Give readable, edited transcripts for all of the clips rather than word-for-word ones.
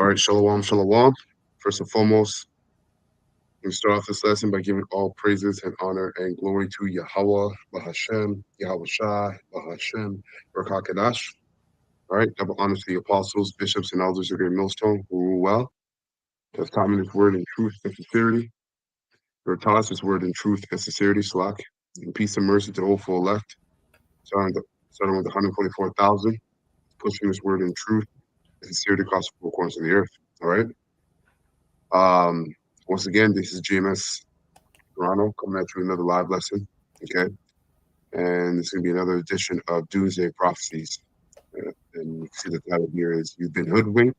All right, shalom, shalom. First and foremost, we start off this lesson by giving all praises and honor and glory to Yahweh, Bahashem, Yahweh Shai, Bahashem, Rakakadash. All right, double honor to the apostles, bishops, and elders of Great Millstone who rule well. Has taught me this word in truth and sincerity. Or taught us this word in truth and sincerity, Salak. And peace and mercy to the hopeful elect. Starting with 144,000, pushing this word in truth and sincerity across the four corners of the earth. All right. Once again, this is GMS Toronto coming at you with another live lesson. Okay. And it's going to be another edition of DomsDay Prophecies. And you can see the title here is You've Been Hoodwinked.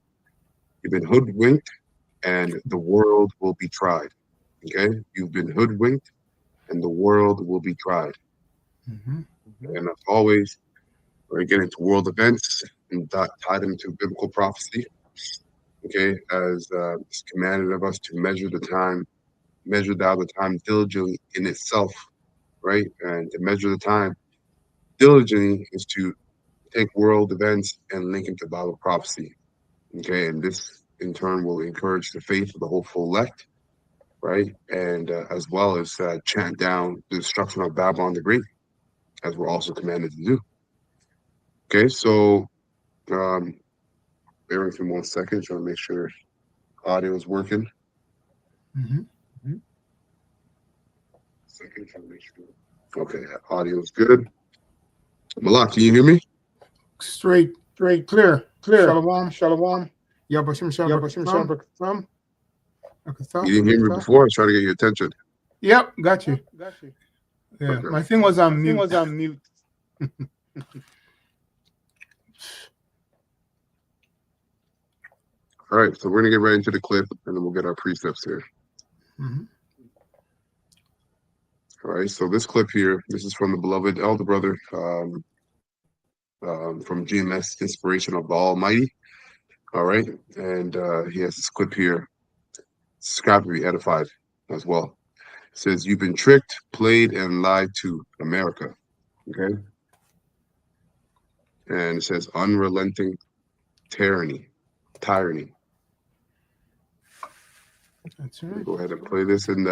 You've been hoodwinked, and the world will be tried. Okay. You've been hoodwinked, and the world will be tried. And as always, we're getting into world events and tie them to biblical prophecy. Okay, as it's commanded of us to measure thou the time diligently in itself, right? And to measure the time diligently is to take world events and link them to Bible prophecy. Okay, and this in turn will encourage the faith of the hopeful elect, right? And as well as chant down the destruction of Babylon the Great, as we're also commanded to do. Okay, so bear with me 1 second, trying to make sure audio is working. Second, trying to make sure. Okay, audio is good. Malak, can you hear me? Straight, clear. Shalom. Yabashim Shalom. You didn't hear me before. I was trying to get your attention. Yep, got you. Yeah, Okay. my thing was on mute. All right, so we're going to get right into the clip, and then we'll get our precepts here. All right, so this clip here, this is from the beloved elder brother from GMS Inspiration of the Almighty. All right, and he has this clip here. It's got to be edified as well. It says, "You've been tricked, played, and lied to, America." Okay, and it says, "Unrelenting tyranny." That's right. Go ahead and play this, and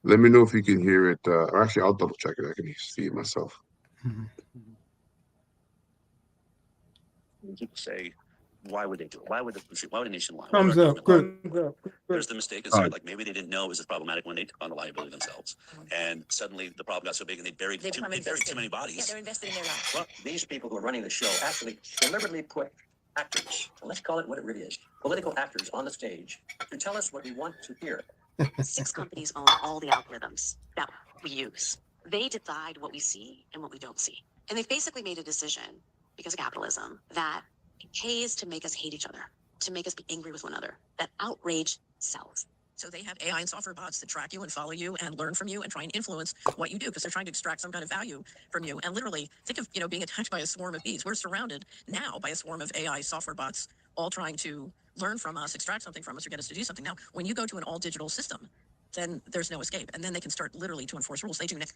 let me know if you can hear it. Or actually, I'll double check it. I can see it myself. People say, why would they do it? Why would a nation lie? Thumbs up. Good. There's the mistake is like maybe they didn't know it was this problematic when they took on the liability themselves, and suddenly the problem got so big and they buried too many bodies. Yeah, they're invested in their lives. Well, these people who are running the show actually deliberately put actors, let's call it what it really is, political actors on the stage to tell us what we want to hear. 6 companies own all the algorithms that we use. They decide what we see and what we don't see. And they've basically made a decision, because of capitalism, that it pays to make us hate each other, to make us be angry with one another, that outrage sells. So they have AI and software bots that track you and follow you and learn from you and try and influence what you do, because they're trying to extract some kind of value from you. And literally, think of being attacked by a swarm of bees. We're surrounded now by a swarm of AI software bots, all trying to learn from us, extract something from us, or get us to do something. Now, when you go to an all-digital system, then there's no escape. And then they can start literally to enforce rules. They do next.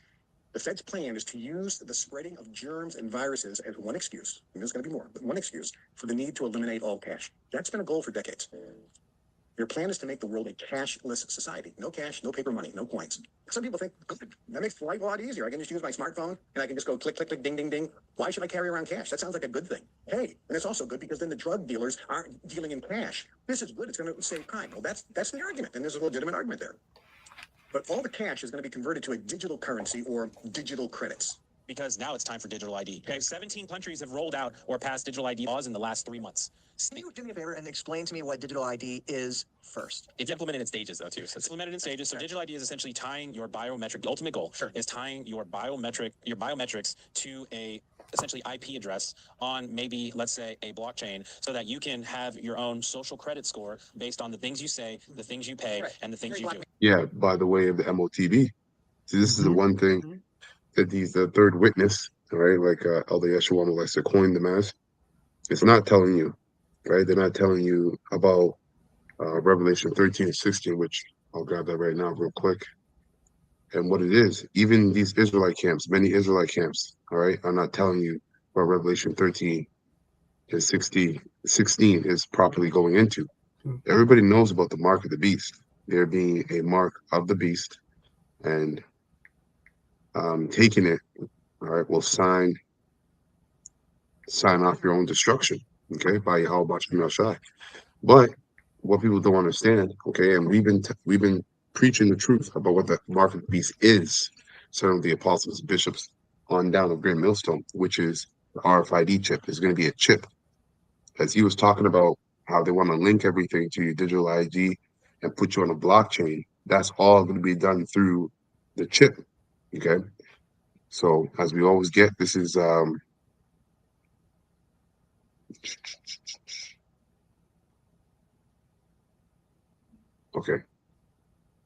The Fed's plan is to use the spreading of germs and viruses as one excuse, and there's going to be more, but one excuse for the need to eliminate all cash. That's been a goal for decades. Their plan is to make the world a cashless society. No cash, no paper money, no coins. Some people think, good, that makes life a lot easier. I can just use my smartphone and I can just go click, click, click, ding, ding, ding. Why should I carry around cash? That sounds like a good thing. Hey, and it's also good because then the drug dealers aren't dealing in cash. This is good. It's going to save crime. Well, that's the argument, and there's a legitimate argument there. But all the cash is going to be converted to a digital currency or digital credits. Because now it's time for digital ID. Okay, 17 countries have rolled out or passed digital ID laws in the last 3 months. Can you do me a favor and explain to me what digital ID is first? It's implemented in stages, though, too. So it's implemented in stages. So digital ID is essentially tying your biometric. The ultimate goal is tying your biometrics to a essentially IP address on maybe, let's say, a blockchain, so that you can have your own social credit score based on the things you say, the things you pay, and the things you do. Yeah, by the way of the MOTB. See, this is the one thing that he's the third witness, right? Like Elder Yeshua likes to coin them as. It's not telling you, right? They're not telling you about Revelation 13 and 16, which I'll grab that right now real quick. And what it is, even these Israelite camps, many Israelite camps, all right, are not telling you about Revelation 13 is 16 is properly going into. Everybody knows about the mark of the beast. There being a mark of the beast, and taking it, all right, will sign off your own destruction, okay, by Yahweh Shem Shai. But what people don't understand, okay, and we've been preaching the truth about what the mark of the beast is, some of the apostles, bishops, on down of Grand Millstone, which is the RFID chip. Is going to be a chip, as he was talking about how they want to link everything to your digital ID and put you on a blockchain. That's all going to be done through the chip, okay? So as we always get, this is okay.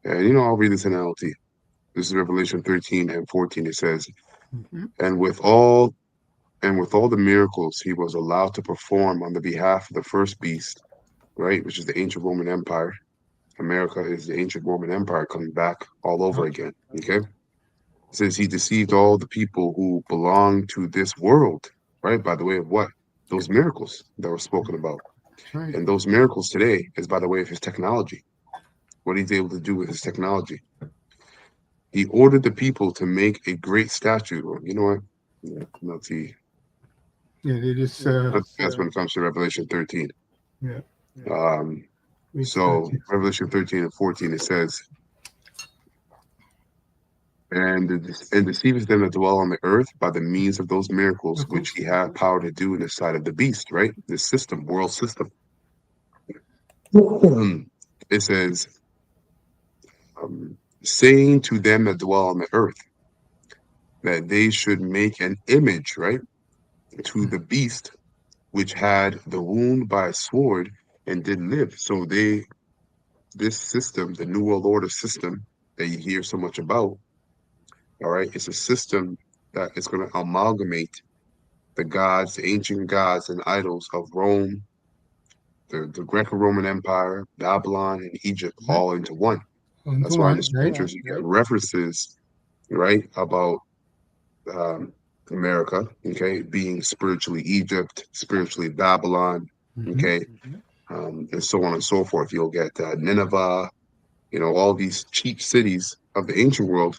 And I'll read this in NLT. This is Revelation 13 and 14. It says, and with all the miracles he was allowed to perform on the behalf of the first beast, right, which is the ancient Roman Empire. America is the ancient Roman Empire coming back all over again, okay? It says he deceived all the people who belong to this world, right, by the way of what? Those miracles that were spoken about. Right. And those miracles today is by the way of his technology. What he's able to do with his technology. He ordered the people to make a great statue. Or, you know what? Yeah, let's see. Yeah, they just. That's when it comes to Revelation 13. Yeah. So Revelation 13 and 14, it says, and deceives them that dwell on the earth by the means of those miracles which he had power to do in the sight of the beast, right? This system, world system. It says, saying to them that dwell on the earth that they should make an image, right, to the beast which had the wound by a sword and did live. So this system, the New World Order system that you hear so much about, all right, it's a system that is going to amalgamate the gods, the ancient gods and idols of Rome, the Greco-Roman Empire, Babylon, and Egypt all into one. That's why in the scriptures you get references, right, about America, okay, being spiritually Egypt, spiritually Babylon, okay, and so on and so forth. You'll get Nineveh, all these cheap cities of the ancient world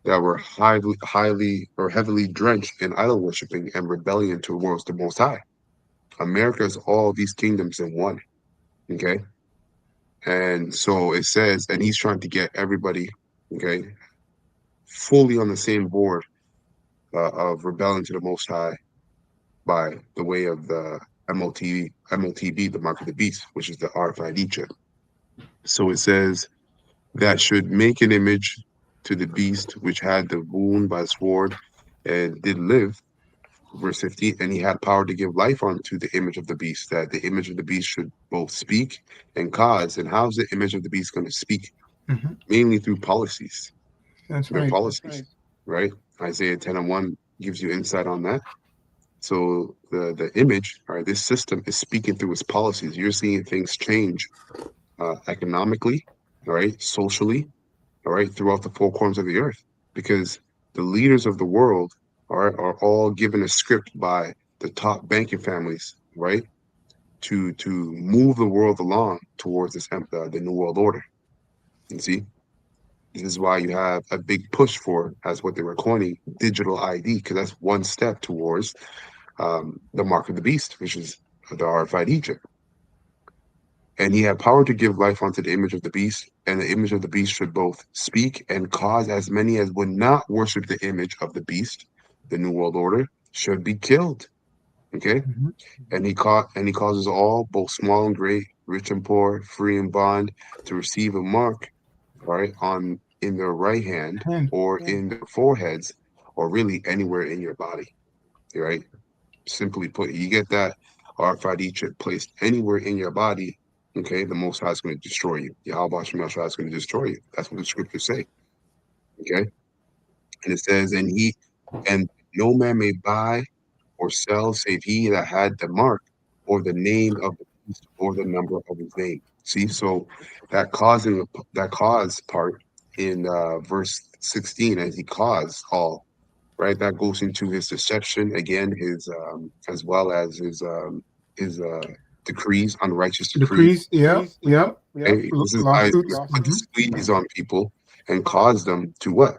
that were highly or heavily drenched in idol worshiping and rebellion towards the Most High. America is all these kingdoms in one, okay? And so it says, and he's trying to get everybody, okay, fully on the same board of rebelling to the Most High by the way of the MOTB, the mark of the beast, which is the RFID chip. So it says that should make an image to the beast which had the wound by the sword and did live, verse 15, and he had power to give life unto the image of the beast, that the image of the beast should both speak and cause. And how's the image of the beast going to speak? Mainly through policies. That's Their right. policies, right? Isaiah 10 and 1 gives you insight on that. So the image, all right, this system is speaking through its policies. You're seeing things change economically, all right, socially, all right, throughout the four corners of the earth, because the leaders of the world are all given a script by the top banking families, right, to move the world along towards this the New World Order. You see, this is why you have a big push for, as what they were coining, digital ID, because that's one step towards the mark of the beast, which is the RFID chip. And he had power to give life unto the image of the beast, and the image of the beast should both speak and cause as many as would not worship the image of the beast, the New World Order, should be killed. Okay? And he causes all, both small and great, rich and poor, free and bond, to receive a mark, right, in their right hand or in their foreheads, or really anywhere in your body. Right? Simply put, you get that RFID chip placed anywhere in your body, okay, the Most High is going to destroy you. Yahweh Shem Shai is going to destroy you. That's what the scriptures say. Okay? And it says, and no man may buy or sell save he that had the mark or the name of the beast or the number of his name. See, so that cause part in verse 16, as he caused all, right? That goes into his deception again, his as well as his decrees, unrighteous decrees. Decrees. Yeah. Right? This is how he's Lawsuits. going to put the squeeze on people and cause them to what?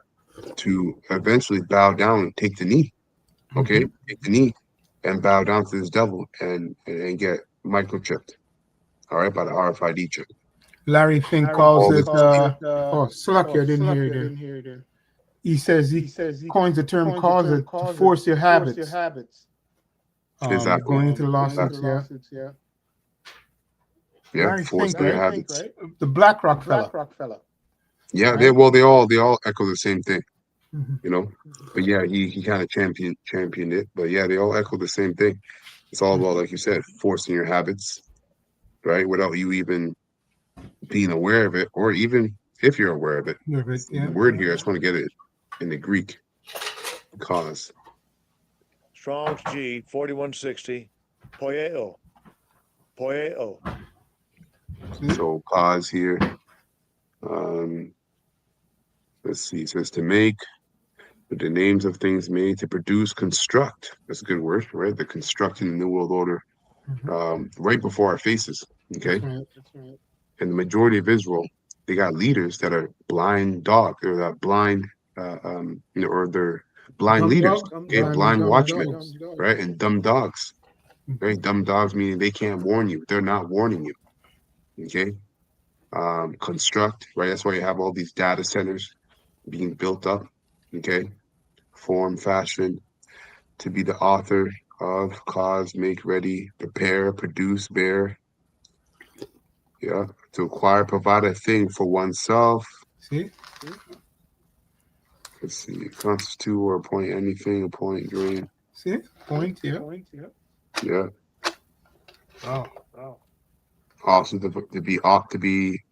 To eventually bow down and take the knee. Okay, take the knee and bow down to this devil and get microchipped. All right, by the RFID chip. Larry Fink calls it. Oh, Slucky, I didn't hear it there. He says he coins the term "cause it" to force your habits. Exactly. Going into the lawsuits. Yeah, Larry force Fink, their right? habits. The BlackRock fella. Yeah, Right? they all echo the same thing, Mhm. you know. But yeah, he kind of championed it. But yeah, they all echo the same thing. It's all about, like you said, forcing your habits, right? Without you even being aware of it, or even if you're aware of it. The word here, I just want to get it in the Greek. Cause. Strong's G 4160. Poieo. So cause here. Let's see. It says to make, with the names of things made, to produce, construct. That's a good word, right? The constructing the New World Order right before our faces. Okay. That's right. And the majority of Israel, they got leaders that are blind dog. They're that blind, or they're blind leaders. Okay, blind watchmen, right? And dumb dogs. Right? Dumb dogs meaning they can't warn you. They're not warning you. Okay. Construct, right? That's why you have all these data centers being built up. Okay. Form, fashion, to be the author of, cause, make, ready, prepare, produce, bear. Yeah. To acquire, provide a thing for oneself. See? Let's see. Constitute or appoint anything, appoint, grain. See? Point, yeah. Yeah. Oh. Also to be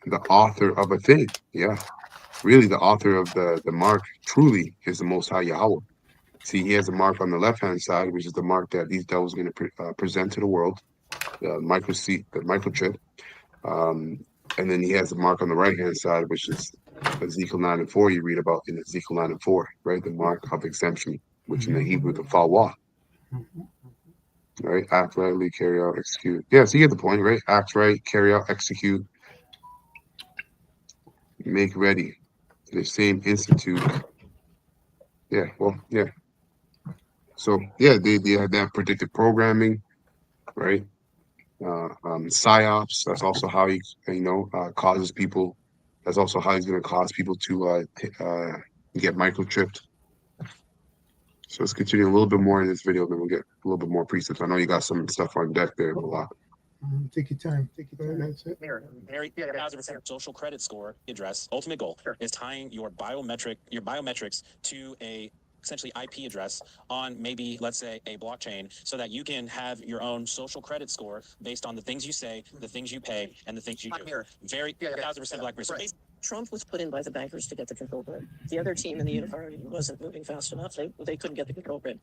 the author of a thing. Yeah. Really, the author of the mark truly is the Most High Yahweh. See, he has a mark on the left-hand side, which is the mark that these devils are going to present to the world, the microchip. And then he has a mark on the right-hand side, which is Ezekiel 9:4. You read about in Ezekiel 9:4, right? The mark of exemption, which in the Hebrew, the falwah. Right? Act rightly, carry out, execute. Yeah, so you get the point, right? Act right, carry out, execute, make ready. The same institute. Yeah, well, yeah. So yeah, they have that predictive programming, right? PSYOPs. That's also how he, causes people. That's also how he's going to cause people to get microchipped. So let's continue a little bit more in this video, then we'll get a little bit more precepts. I know you got some stuff on deck there, Malak. Take your time. That's it. Very 1,000% social credit score address. Ultimate goal is tying your biometrics to a essentially IP address on maybe, let's say, a blockchain, so that you can have your own social credit score based on the things you say, the things you pay, and the things you do. Very 1,000% black. So Trump was put in by the bankers to get the control grid. The other team in the uniform wasn't moving fast enough. They couldn't get the control grid.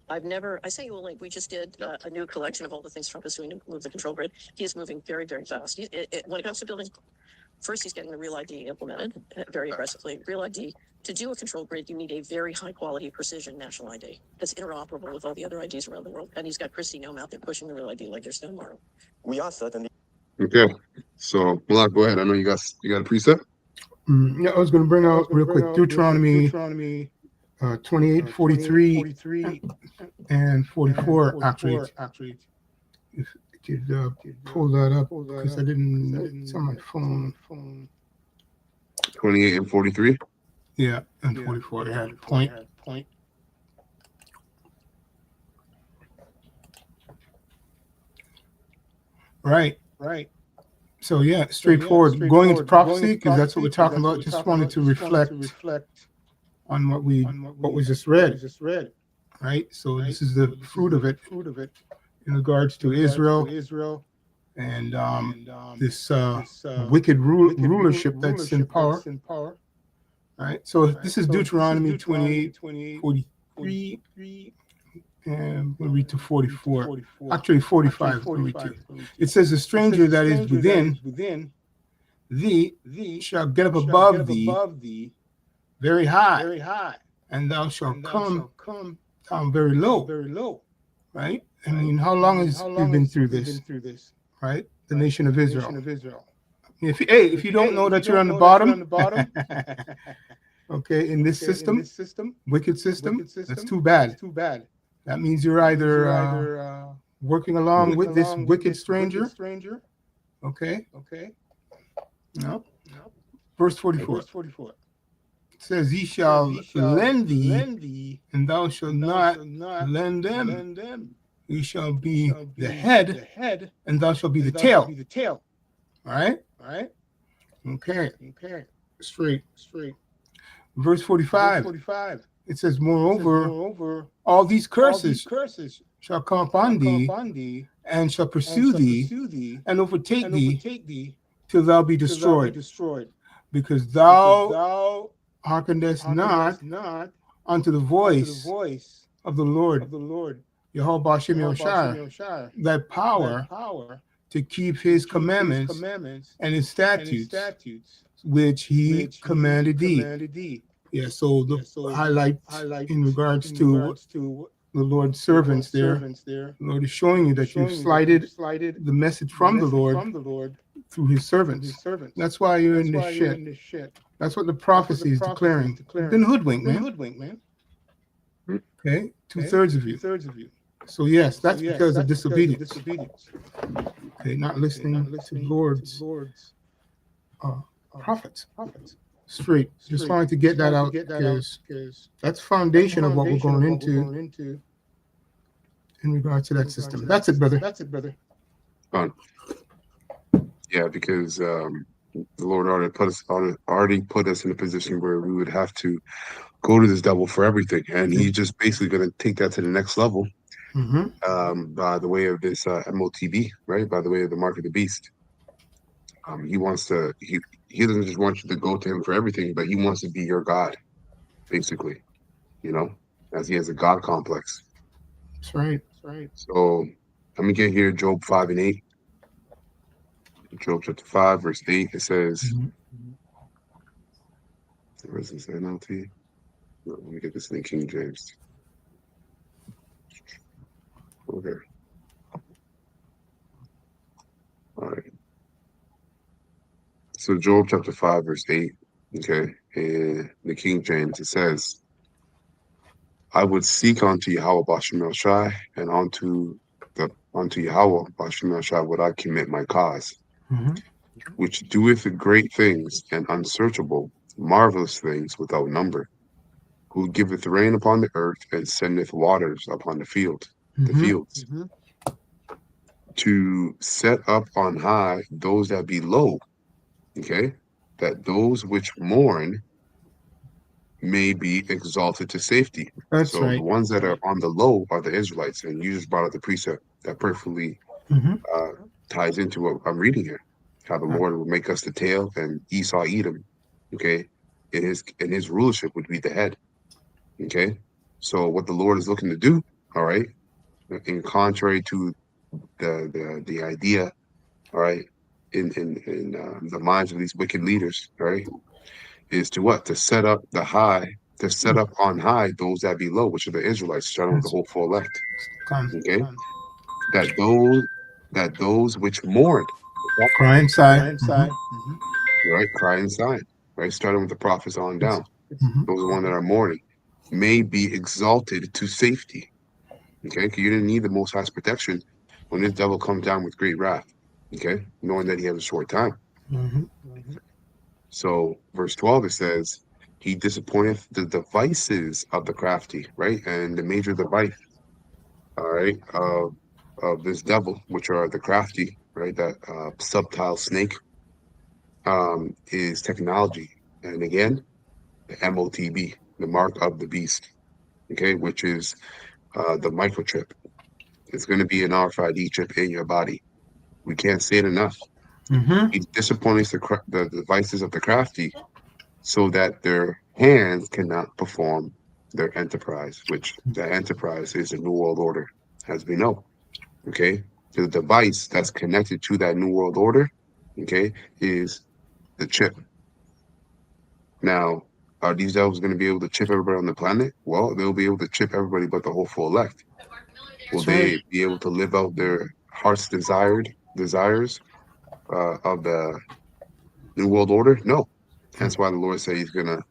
I sent you a link. We just did a new collection of all the things Trump is doing to move the control grid. He is moving very, very fast. When it comes to building, first he's getting the Real ID implemented very aggressively. Real ID, to do a control grid, you need a very high quality precision national ID that's interoperable with all the other IDs around the world. And he's got Christy Nome out there pushing the Real ID like there's no tomorrow. We are certainly. Okay, so Malak, go ahead. I know you got a preset. Yeah, I was going to bring out real quick Deuteronomy 28, 43, and 44. Actually, if you could pull that up, because I didn't. It's on my phone. 28 and 43. Yeah, and 44. Yeah, point. Right. So yeah, straightforward. Going into prophecy, because that's what we're talking about. Just wanted to reflect on what was just read. Right. So this is the fruit of it in regards to Israel and this wicked rulership that's in power. Right. So this is Deuteronomy 28, 43. And we'll read to 44. Actually, 45. We'll read to. It says, "The stranger that is within thee shall get up above thee very high, and thou shalt come down very low." Right? I mean, how long has we've been through this, right? The nation of Israel. If you don't know that you're on the bottom, okay, in this system, wicked system, that's too bad. That means you're either working along with this wicked stranger, okay? No. Verse 44. It says, "Ye shall lend thee, and thou shalt not lend them. You shall be the head, and thou shalt be the tail." All right? Okay. Straight. Verse 45. It says, "Moreover, all these curses shall come upon thee, and shall pursue thee, and overtake thee, till thou be destroyed, because thou hearkenest not unto the voice of the Lord, Yehovah Hashem Yahushua, thy power to keep his commandments and his statutes, which he commanded thee." Yeah, so the highlight in regards to the Lord's servants there, the Lord is showing you that you've slighted the message from the Lord through his servants. That's why you're in this shit. That's what the prophecy is declaring. You've been hoodwinked, man. Okay, 2/3 of you. So yes, that's because of disobedience. Okay, not listening to the Lord's prophets. Straight. Just wanted to get that out because that's foundation of what we're going into in regards to that system. That's it, brother. Yeah, because the Lord already put us in a position where we would have to go to this devil for everything, and he's just basically going to take that to the next level by the way of this MOTB, right? By the way of the mark of the beast. He wants to. He doesn't just want you to go to him for everything, but he wants to be your God, basically. You know, as he has a God complex. That's right. So let me get here, Job 5:8. Job chapter 5, verse 8. It says, where is this NLT? No, let me get this in King James. Okay. All right. So Job chapter 5, verse 8. Okay. In the King James, it says, "I would seek unto Yahweh Bashem El Shai, and unto Yahweh Bashem El Shai would I commit my cause, which doeth great things and unsearchable, marvelous things without number, who giveth rain upon the earth and sendeth waters upon the fields, to set up on high those that be low, okay, that those which mourn may be exalted to safety." That's so right. The ones that are on the low are the Israelites, and you just brought up the precept that perfectly ties into what I'm reading here. How the Lord will make us the tail and Esau Edom, okay, and his rulership would be the head. Okay, so what the Lord is looking to do, all right, in contrary to the idea, all right, in the minds of these wicked leaders, all right, is to what? To set up on high those that be low, which are the Israelites, starting with the whole full left. Okay, that those which mourned, cry inside, right, cry inside, right, starting with the prophets on down. Those are the ones that are mourning may be exalted to safety. Okay, because you didn't need the Most High's protection when this devil comes down with great wrath. Okay, knowing that he has a short time. So verse 12, it says, "He disappointeth the devices of the crafty," right? And the major device, all right, of this devil, which are the crafty, right? That subtile snake, is technology. And again, the MOTB, the mark of the beast, okay, which is the microchip. It's going to be an RFID chip in your body. We can't say it enough. He disappoints the devices of the crafty, so that their hands cannot perform their enterprise, which the enterprise is the New World Order, as we know. Okay, so the device that's connected to that New World Order, okay, is the chip. Now, are these devils going to be able to chip everybody on the planet? Well, they'll be able to chip everybody but the whole full left. Will they be able to live out their heart's desires of the New World Order? No. That's why the Lord said he's gonna,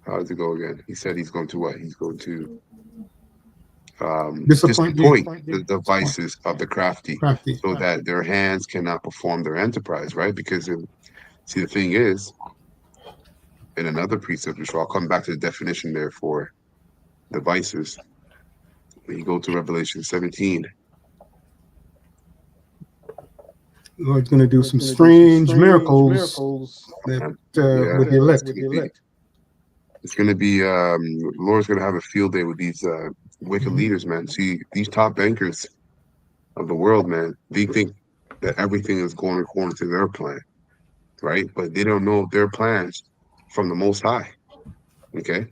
how does it go again? He said he's going to what? He's going to disappoint the devices of the crafty, so that their hands cannot perform their enterprise, right? Because see, the thing is, in another precept, which I'll come back to the definition there for devices, when you go to Revelation 17, Lord's going to do some strange miracles that with the elect. It's going to be, the Lord's going to have a field day with these wicked leaders, man. See, these top bankers of the world, man, they think that everything is going according to their plan, right? But they don't know their plans from the Most High, okay?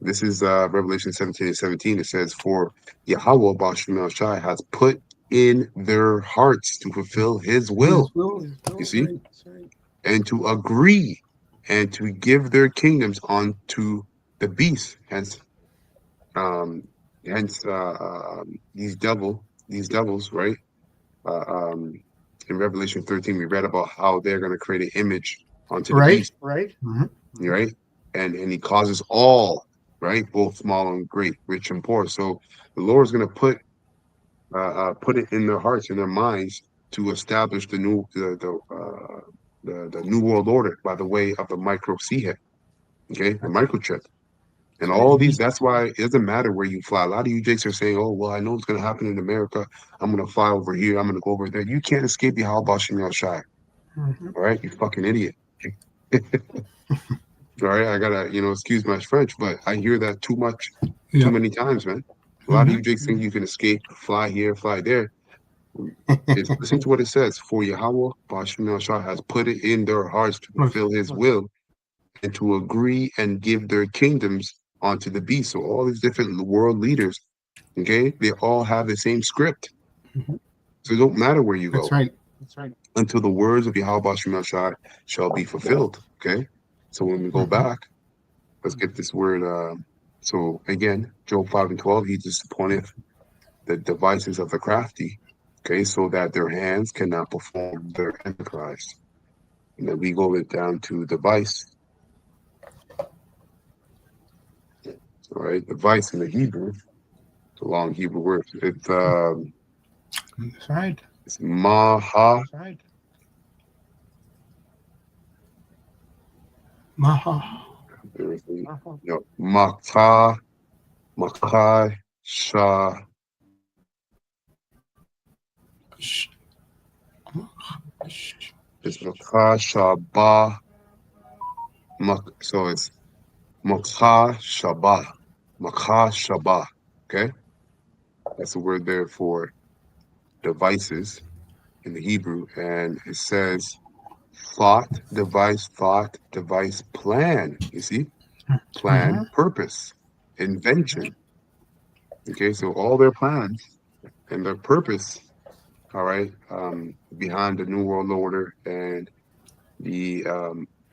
This is Revelation 17:17. It says, for Yahweh Bashim Shai has put in their hearts to fulfill his will, you see, and to agree and to give their kingdoms unto the beast. Hence these devils, right? In Revelation 13, we read about how they're going to create an image onto the beast, right? And he causes all, right, both small and great, rich and poor. So the Lord's going to put it in their hearts, in their minds, to establish the new new world order by the way of the microchip, okay, the microchip, and all these. That's why it doesn't matter where you fly. A lot of you jakes are saying, "Oh, well, I know it's going to happen in America. I'm going to fly over here. I'm going to go over there." You can't escape the How about Shemel Shai. All right, you fucking idiot. All right, I gotta, excuse my French, but I hear that too many times, man. A lot of you jakes think you can escape, fly here, fly there. Listen to what it says. For Yahweh Bashim Shah has put it in their hearts to fulfill his will and to agree and give their kingdoms onto the beast. So all these different world leaders, okay, they all have the same script. So it don't matter where you go. That's right. Until the words of Yahweh Bashim Shah shall be fulfilled. Okay. So when we go back, let's get this word. So again, Job 5:12, he disappointeth the devices of the crafty, okay, so that their hands cannot perform their enterprise. And then we go down to device. All right, device in the Hebrew, it's a long Hebrew word. It's that's right. It's maha. That's right. Maha. Makai, Shah. It's Makai, Shabah. So it's Makai, Shabah. Makai, Shabah. Okay? That's the word there for devices in the Hebrew. And it says thought, device, plan. You see? Plan, purpose, invention. Okay, so all their plans and their purpose, all right, behind the New World Order and the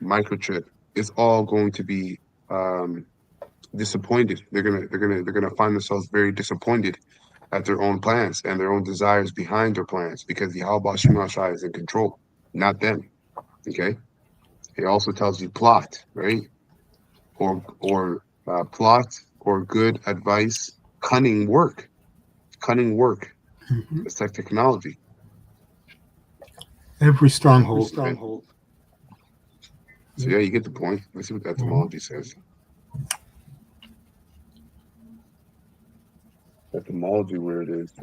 microchip is all going to be disappointed. They're gonna find themselves very disappointed at their own plans and their own desires behind their plans, because the Yahweh Shema Shai is in control, not them. Okay. It also tells you plot, right? Or plot or good advice, cunning work. It's like technology. Every stronghold. So yeah, you get the point. Let's see what the etymology says. Etymology word is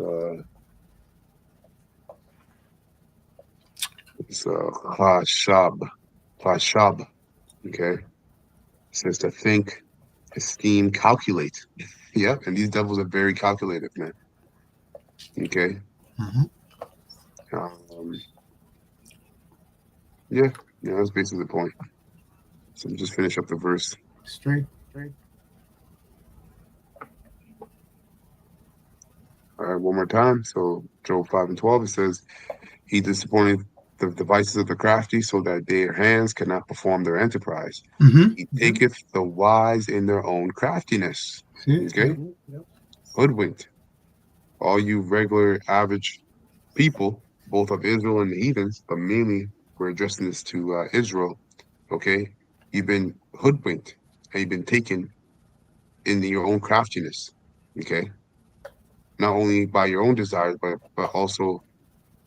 it's chashab. Okay. It says to think, esteem, calculate. Yeah, and these devils are very calculative, man. Okay. Yeah, that's basically the point. So we'll just finish up the verse. Straight. All right, one more time. So Job 5:12, it says, he disappointed the devices of the crafty, so that their hands cannot perform their enterprise. He taketh the wise in their own craftiness. Okay? Hoodwinked. all you regular average people, both of Israel and the heathens, but mainly we're addressing this to Israel. Okay, you've been hoodwinked and you've been taken in your own craftiness. Okay, not only by your own desires, but also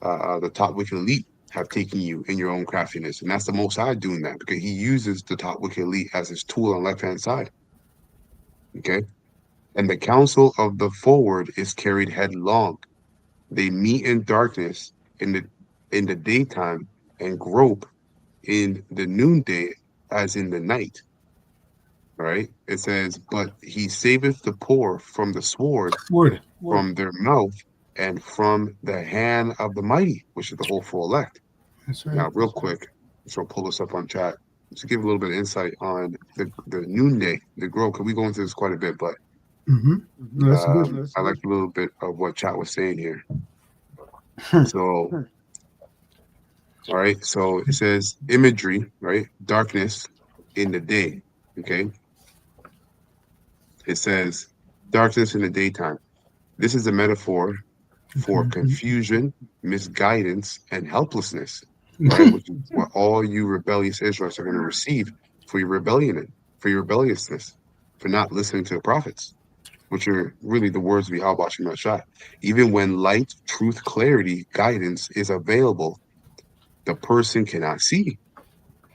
the top wicked elite have taken you in your own craftiness, and that's the Most High doing that because He uses the top wicked elite as His tool on the left hand side. Okay, and the counsel of the forward is carried headlong. They meet in darkness in the daytime and grope in the noonday as in the night. All right. It says, but he saveth the poor from the sword, Word. from their mouth, and from the hand of the mighty, which is the hopeful elect. That's right. Now, real quick, so I'll pull this up on chat to give a little bit of insight on the noonday, the grow, because we go into this quite a bit, but No, that's good. I like a little bit of what chat was saying here. So, all right. So it says imagery, right? Darkness in the day. Okay. It says darkness in the daytime. This is a metaphor for confusion, misguidance, and helplessness, right? Which is what all you rebellious Israelites are going to receive for your rebellion, for your rebelliousness, for not listening to the prophets, which are really the words of Yahweh Shem Shah. Even when light, truth, clarity, guidance is available, the person cannot see.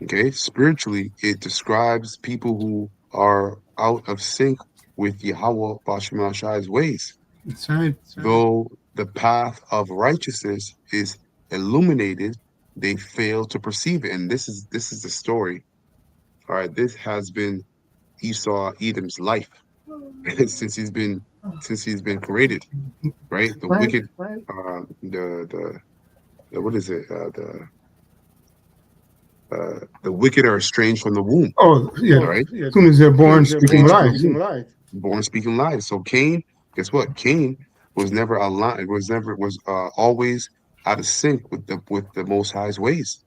Okay, spiritually, it describes people who are out of sync with Yahweh Bashem Shai's ways. That's right. Though the path of righteousness is illuminated, they fail to perceive it. And this is the story. All right, this has been Esau Edom's life since he's been created. Right, the wicked, the what is it? The wicked are estranged from the womb. Oh, yeah. Right? As soon as they're born, speaking lies. Born speaking lies. So Cain, guess what? Cain was never aligned. Was always out of sync with the Most High's ways.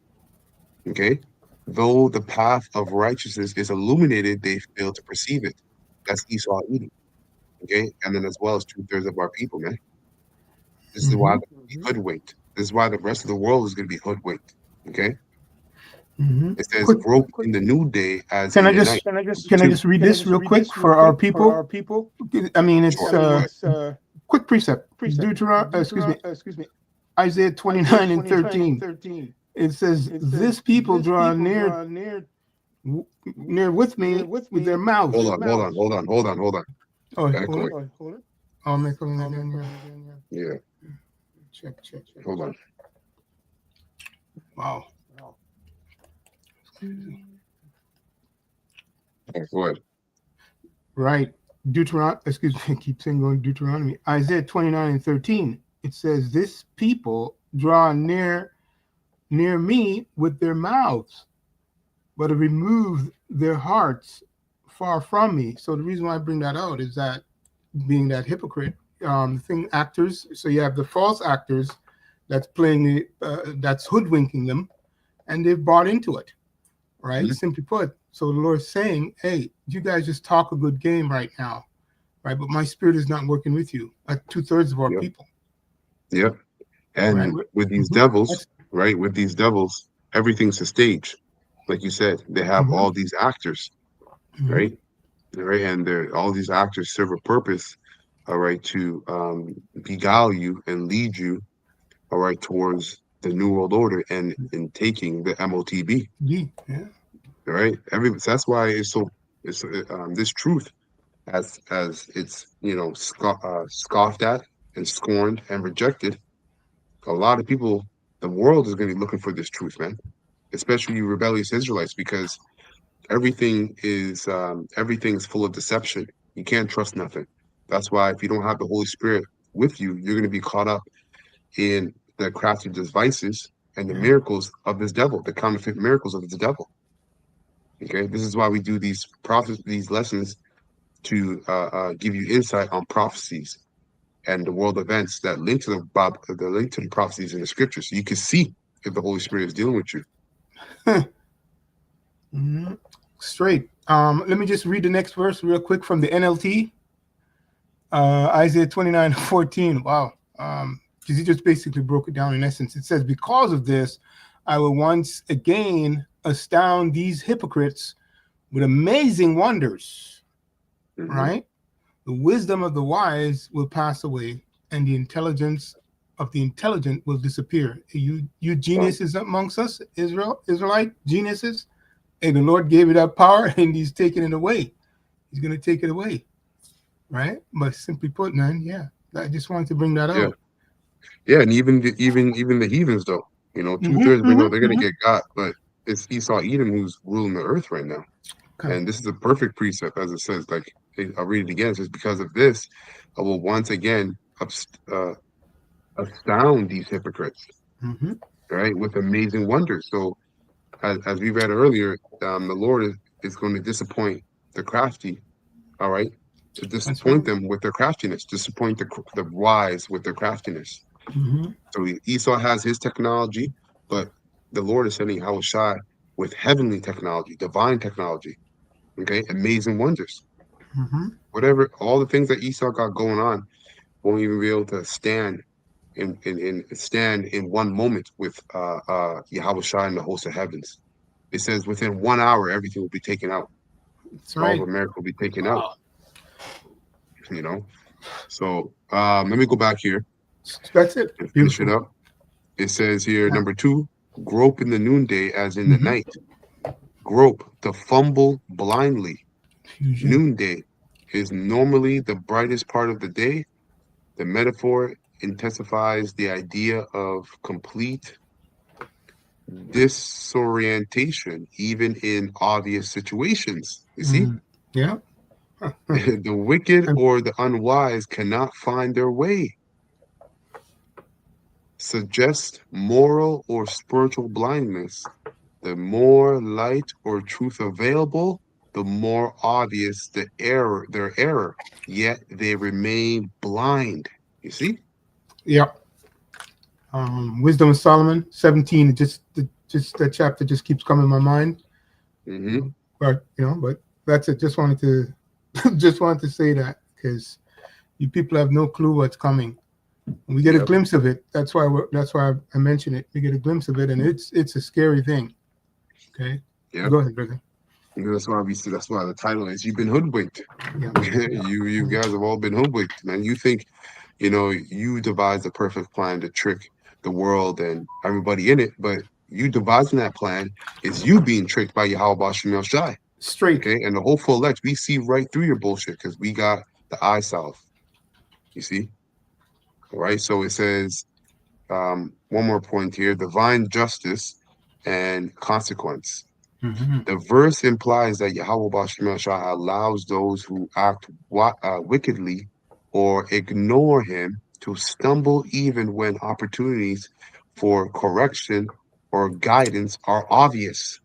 Okay, though the path of righteousness is illuminated, they fail to perceive it. That's Esau Edom. Okay, and then as well as 2/3 of our people, man. This is why they're hoodwinked. This is why the rest of the world is going to be hoodwinked. Okay. It says broke in the new day as Can in I the just night. can I just read this real quick for our people? I mean, it's quick precept. Deuteronomy, excuse me, Isaiah 29 and 13. It says, "This people draw near with me with their mouth." Hold on. Oh, Back hold away. on. I'll make it again. Yeah. Check. Hold on. Wow. Go ahead. Right. Deuteronomy, excuse me, I keep saying going Deuteronomy. Isaiah 29 and 13. It says, "This people draw near me with their mouths, but have removed their hearts far from me." So the reason why I bring that out is that being that hypocrite, actors. So you have the false actors that's playing that's hoodwinking them, and they've bought into it. Right? Simply put. So the Lord's saying, hey, you guys just talk a good game right now, right? But my spirit is not working with you. Like 2/3 of our people. Yep. And with these devils, right? With these devils, everything's a stage. Like you said, they have all these actors, right? Right. And all these actors serve a purpose, all right, to beguile you and lead you, all right, towards the New World Order and in taking the MOTB. Yeah. All right. That's why it's so this truth as it's scoffed at and scorned and rejected. A lot of people, the world is going to be looking for this truth, man. Especially you rebellious Israelites, because everything's full of deception. You can't trust nothing. That's why if you don't have the Holy Spirit with you, you're going to be caught up in the crafty devices and the miracles of this devil, the counterfeit miracles of the devil. Okay, this is why we do these lessons to give you insight on prophecies and the world events that link to the prophecies in the scriptures, so you can see if the Holy Spirit is dealing with you. Straight. Let me just read the next verse real quick from the NLT. Isaiah 29:14. Wow. Because he just basically broke it down in essence. It says, because of this, I will once again astound these hypocrites with amazing wonders, right? The wisdom of the wise will pass away, and the intelligence of the intelligent will disappear. You geniuses amongst us, Israelite geniuses, and the Lord gave you that power, and he's taking it away. He's going to take it away, right? But simply put, man, yeah, I just wanted to bring that out. Yeah, and even the heathens, though, you know, 2/3 we know they're gonna get got, but it's Esau Edom who's ruling the earth right now. Okay. And this is a perfect precept, as it says. Like, I'll read it again. It says, because of this, I will once again astound these hypocrites, right, with amazing wonders. So, as we read earlier, the Lord is going to disappoint the crafty, all right, to disappoint them with their craftiness, disappoint the wise with their craftiness. So Esau has his technology, but the Lord is sending Yahushua with heavenly technology, divine technology, okay, amazing wonders. Whatever, all the things that Esau got going on won't even be able to stand in one moment with Yahushua and the host of heavens. It says within 1 hour everything will be taken out. That's right. All of America will be taken out. You know, so let me go back here. That's it. And finish it up. It says here, number 2, grope in the noonday as in the night. Grope, to fumble blindly. Noonday is normally the brightest part of the day. The metaphor intensifies the idea of complete disorientation, even in obvious situations. You see? Yeah. The wicked or the unwise cannot find their way. Suggests moral or spiritual blindness. The more light or truth available, the more obvious their error, yet they remain blind. You see? Yeah. Wisdom of Solomon 17. Just that chapter just keeps coming in my mind. But that's it. Just wanted to say that, because you people have no clue what's coming. We get a glimpse of it. That's why I mentioned it. We get a glimpse of it, and it's a scary thing. Okay. Yeah. Go ahead, brother. That's why the title is "You've Been Hoodwinked." You guys have all been hoodwinked, man. You think, you devised the perfect plan to trick the world and everybody in it, but you devising that plan is you being tricked by Yahweh Shem Shai. Straight. Okay, and the whole full elect, we see right through your bullshit because we got the eye salve. You see? All right, so it says, one more point here, divine justice and consequence. The verse implies that Yahweh Shem Shai allows those who act wickedly or ignore him to stumble even when opportunities for correction or guidance are obvious.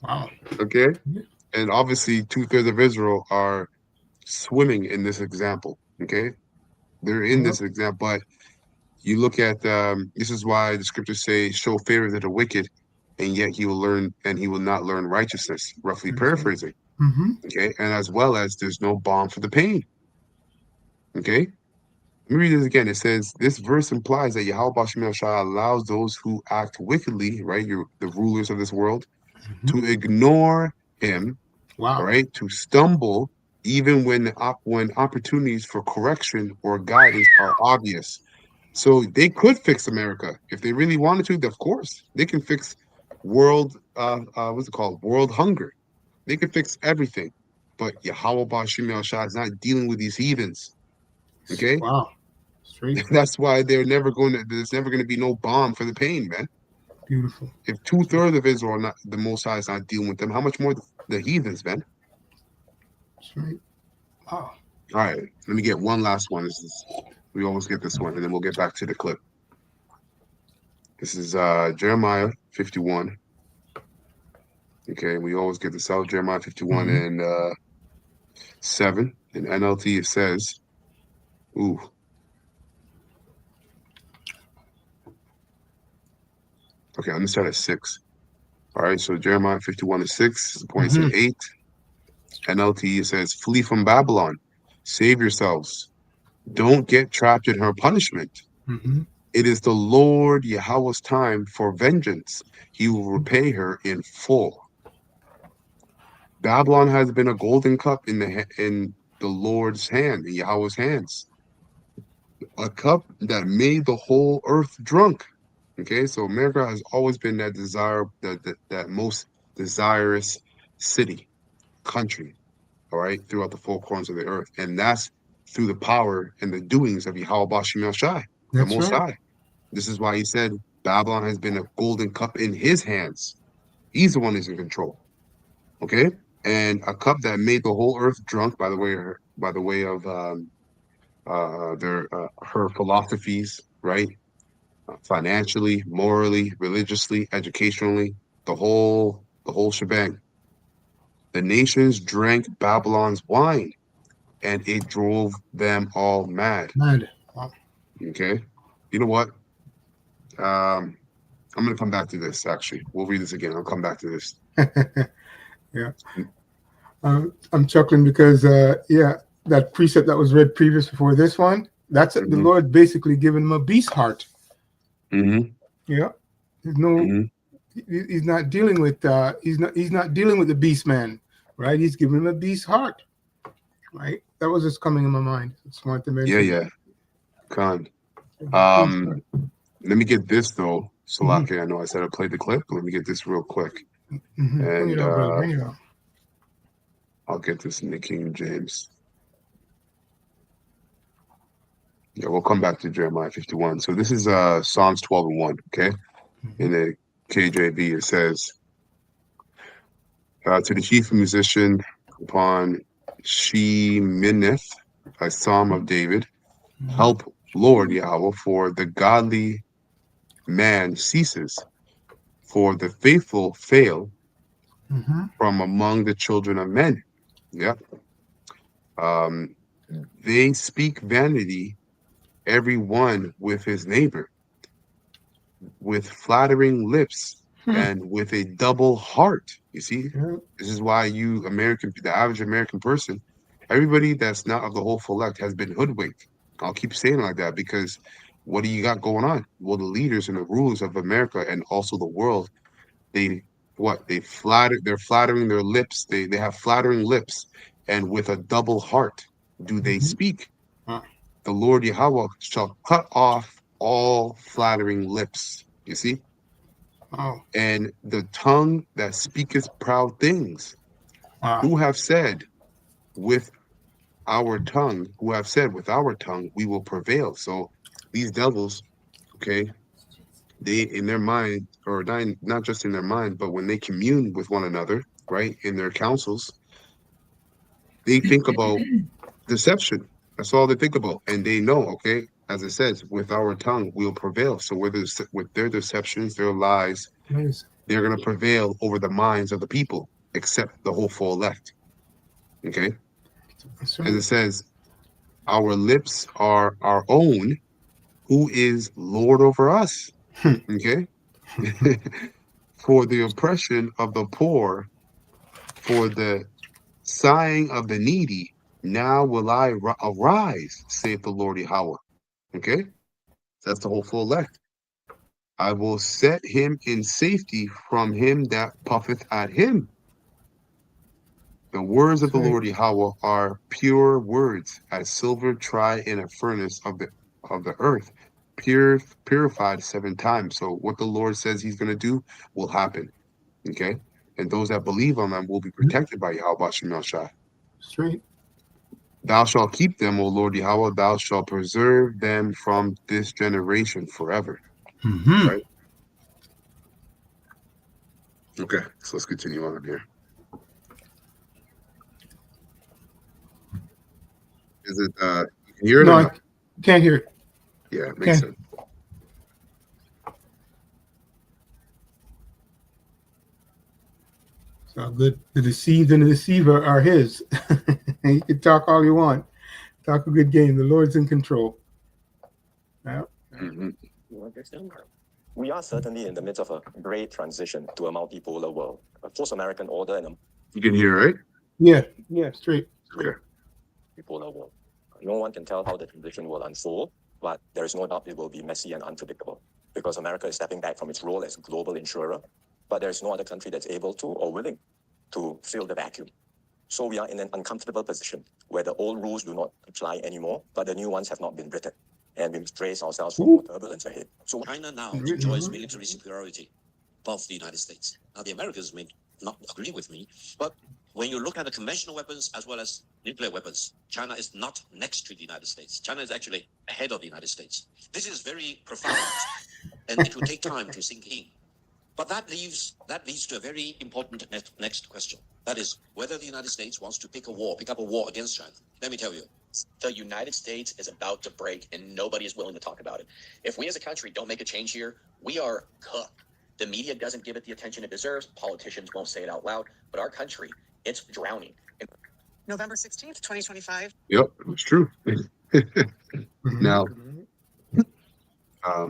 Wow. Okay? And obviously 2/3 of Israel are swimming in this example. Okay? They're in this example, but you look at this is why the scriptures say, show favor to the wicked, and yet he will not learn righteousness, roughly paraphrasing. Okay, and as well as there's no balm for the pain. Okay, let me read this again. It says, this verse implies that Yahweh Shem Shai allows those who act wickedly, right, the rulers of this world, to ignore him, all right, to stumble even when opportunities for correction or guidance are obvious. So they could fix America if they really wanted to. Of course, they can fix world what's it called? World hunger. They could fix everything. But Yahweh Shem Shai is not dealing with these heathens. Okay? Wow. Straight. That's why there's never going to be no balm for the pain, man. Beautiful. If 2/3 of Israel are not, the Most High is not dealing with them, how much more the heathens, man? That's right. Wow. All right, let me get one last one. We almost get this one, and then we'll get back to the clip. This is Jeremiah 51. Okay, we always get this out. Jeremiah 51 and 7. In NLT, it says, ooh. Okay, I'm going to start at 6. All right, so Jeremiah 51 and 6 points at 8. NLT, it says, flee from Babylon. Save yourselves. Don't get trapped in her punishment. Mm-hmm. It is the Lord Yahweh's time for vengeance. He will repay her in full. Babylon has been a golden cup in the Lord's hand, in Yahweh's hands. A cup that made the whole earth drunk. Okay, so America has always been that that most desirous city, country, all right, throughout the four corners of the earth. And that's through the power and the doings of Yahweh Bashim El Shai, the That's Most right. High. This is why he said Babylon has been a golden cup in his hands. He's the one who's in control. Okay? And a cup that made the whole earth drunk by the way of her philosophies, right? Financially, morally, religiously, educationally, the whole shebang. The nations drank Babylon's wine, and it drove them all mad. Mad. Wow. Okay, you know what? I'm gonna come back to this. Actually, we'll read this again. I'll come back to this. Yeah. I'm chuckling because that precept that was read previous before this one, that's the Lord basically giving him a beast heart. Mm-hmm. Yeah. There's no he's not dealing with he's not dealing with the beast man, right? He's giving him a beast heart. Right? That was just coming in my mind. I just wanted to mention. Yeah. Con. Let me get this though. Salaki, I know I said I played the clip, but let me get this real quick. Bring it on, brother. Bring it on. I'll get this in the King James. Yeah, we'll come back to Jeremiah 51. So this is Psalms 12:1, okay? In the KJV, it says, to the chief musician upon Sheminith, a psalm of David, help Lord Yahweh, for the godly man ceases, for the faithful fail from among the children of men. Yep. They speak vanity, every one with his neighbor, with flattering lips and with a double heart. You see, this is why the average American person, everybody that's not of the whole elect has been hoodwinked. I'll keep saying it like that because what do you got going on? Well, the leaders and the rulers of America and also the world, they're flattering their lips. They have flattering lips, and with a double heart do they speak. The Lord Yahweh shall cut off all flattering lips. You see? And the tongue that speaketh proud things. Who have said with our tongue, we will prevail. So these devils, okay, they in their mind, or not just in their mind, but when they commune with one another, right, in their councils, they think about deception. That's all they think about. And they know, okay, as it says, with our with prevail. So with their deceptions, their lies, they're going to prevail over the minds of the people, except the hopeful elect. Okay? As it says, our lips are our own. Who is Lord over us? Okay? For the oppression of the poor, for the sighing of the needy, now will I arise, saith the Lord Yahweh. Okay? That's the hopeful elect. I will set him in safety from him that puffeth at him. The words of the Lord Yahweh are pure words, as silver tried in a furnace of the earth, purified 7 times. So what the Lord says he's going to do will happen. Okay? And those that believe on them will be protected by Yahweh Bashim El Shai. Straight. Thou shalt keep them, O Lord Yahweh, thou shalt preserve them from this generation forever. Right? Okay, so let's continue on here. Is it you can hear it? No, I can't hear it. Yeah, it makes sense. So good. The deceived and the deceiver are his. You can talk all you want. Talk a good game. The Lord's in control. Yeah. We are certainly in the midst of a great transition to a multipolar world, a post-American order and a... You can hear, right? Yeah, straight. Okay. bipolar world. No one can tell how the transition will unfold, but there is no doubt it will be messy and unpredictable because America is stepping back from its role as global insurer, but there is no other country that's able to or willing to fill the vacuum. So we are in an uncomfortable position where the old rules do not apply anymore, but the new ones have not been written. And we must brace ourselves for more turbulence ahead. So China now enjoys military superiority above the United States. Now, the Americans may not agree with me, but when you look at the conventional weapons as well as nuclear weapons, China is not next to the United States. China is actually ahead of the United States. This is very profound, and it will take time to sink in. But that leads to a very important next question. That is whether the United States wants to pick up a war against China. Let me tell you. The United States is about to break, and nobody is willing to talk about it. If we as a country don't make a change here, we are cooked. The media doesn't give it the attention it deserves. Politicians won't say it out loud, but our country, it's drowning. November 16th, 2025. Yep, it's true. Now,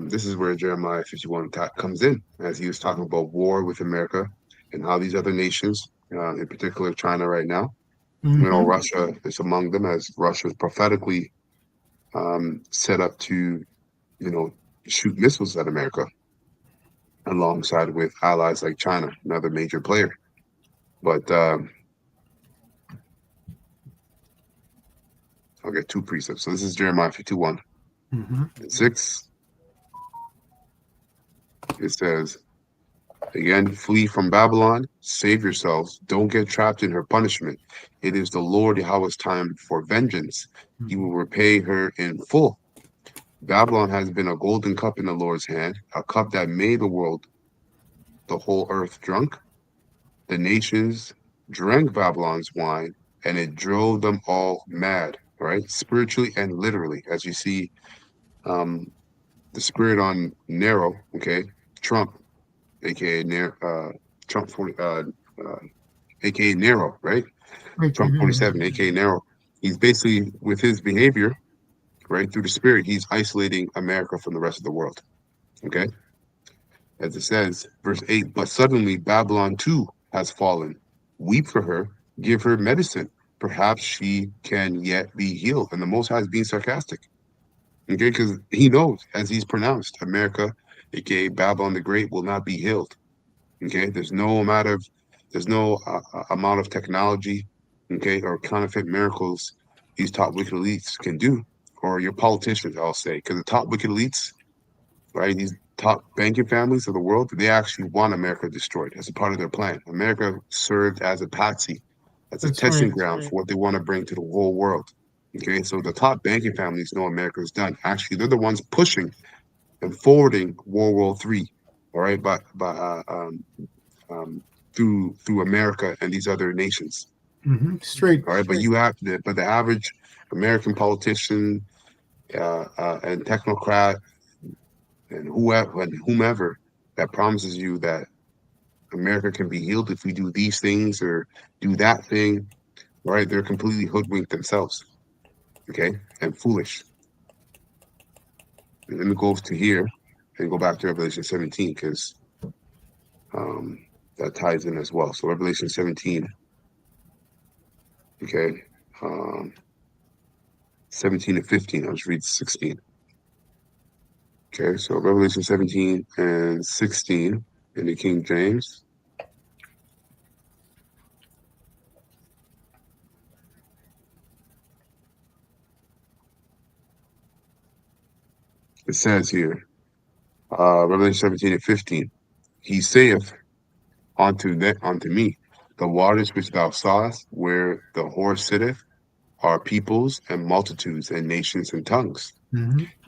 this is where Jeremiah 51 comes in, as he was talking about war with America and how these other nations, in particular China right now, you know, Russia is among them, as Russia is prophetically set up to, you know, shoot missiles at America, alongside with allies like China, another major player. But I'll get two precepts. So this is Jeremiah 51. 6. It says, again, flee from Babylon, save yourselves, don't get trapped in her punishment. It is the Lord Yahweh's time for vengeance. He will repay her in full. Babylon has been a golden cup in the Lord's hand, a cup that made the world, the whole earth drunk. The nations drank Babylon's wine, and it drove them all mad, right? Spiritually and literally, as you see the spirit on Nero, okay? Trump, aka Trump 40, aka Nero, right? Trump 47, aka Nero. He's basically, with his behavior, right, through the spirit, he's isolating America from the rest of the world. Okay? As it says, verse 8, but suddenly Babylon too has fallen. Weep for her, give her medicine. Perhaps she can yet be healed. And the Most High is being sarcastic. Okay, because he knows, as he's pronounced, America, aka Babylon the Great, will not be healed. Okay, there's no amount of technology, okay, or counterfeit miracles these top wicked elites can do, or your politicians, I'll say, because the top wicked elites, right, these top banking families of the world, they actually want America destroyed as a part of their plan. America served as a patsy, as a testing ground for what they want to bring to the whole world. Okay, so the top banking families know America is done. Actually, they're the ones pushing and forwarding World War III, all right, through America and these other nations. Straight. All right, but the average American politician and technocrat and whomever that promises you that America can be healed if we do these things or do that thing, right? They're completely hoodwinked themselves, okay, and foolish. And let me go to here and go back to Revelation 17 because that ties in as well. So Revelation 17, okay, 17 and 15. I'll just read 16. Okay, so Revelation 17 and 16 in the King James. It says here, Revelation 17 and 15, he saith unto me, the waters which thou sawest, where the whore sitteth, are peoples and multitudes and nations and tongues.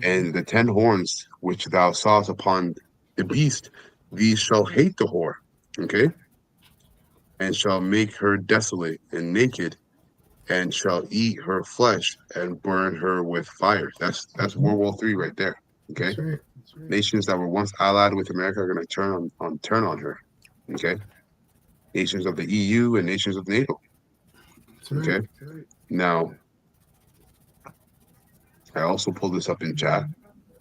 And the 10 horns which thou sawest upon the beast, these shall hate the whore, okay, and shall make her desolate and naked, and shall eat her flesh and burn her with fire. That's World War III right there. Okay, That's right. Nations that were once allied with America are going to turn on her. Okay, nations of the EU and nations of NATO. Okay, now I also pulled this up in chat,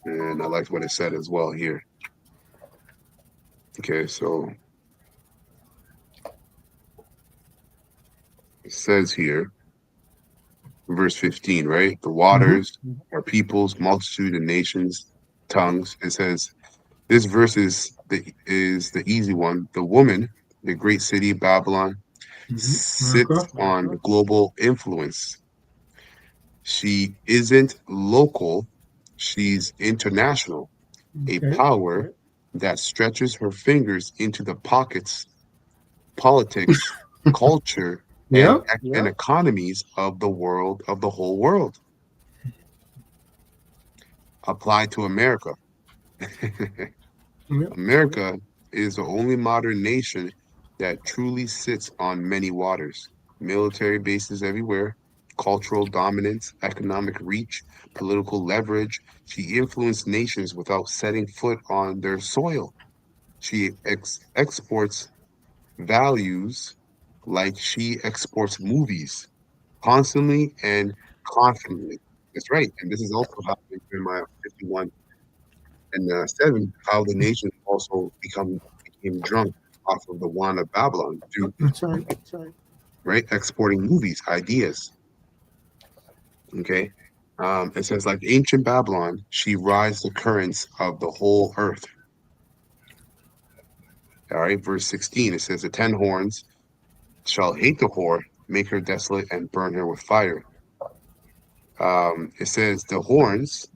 and I liked what it said as well here. Okay, so it says here, verse 15, right? The waters are peoples, multitude and nations, tongues. It says this verse is the easy one. The woman, the great city Babylon, sits on global influence. She isn't local, she's international. A power that stretches her fingers into the pockets, politics, culture, and economies of the world, of the whole world. Applied to America. America is the only modern nation that truly sits on many waters. Military bases everywhere, cultural dominance, economic reach, political leverage. She influenced nations without setting foot on their soil. She exports values like she exports movies constantly and confidently. That's right. And this is also how in Jeremiah 51 and 7, how the nation also became drunk off of the wine of Babylon through right exporting movies, ideas. Okay. It says, like ancient Babylon, she rides the currents of the whole earth. All right, verse 16, it says, the 10 horns shall hate the whore, make her desolate, and burn her with fire. It says, the horns,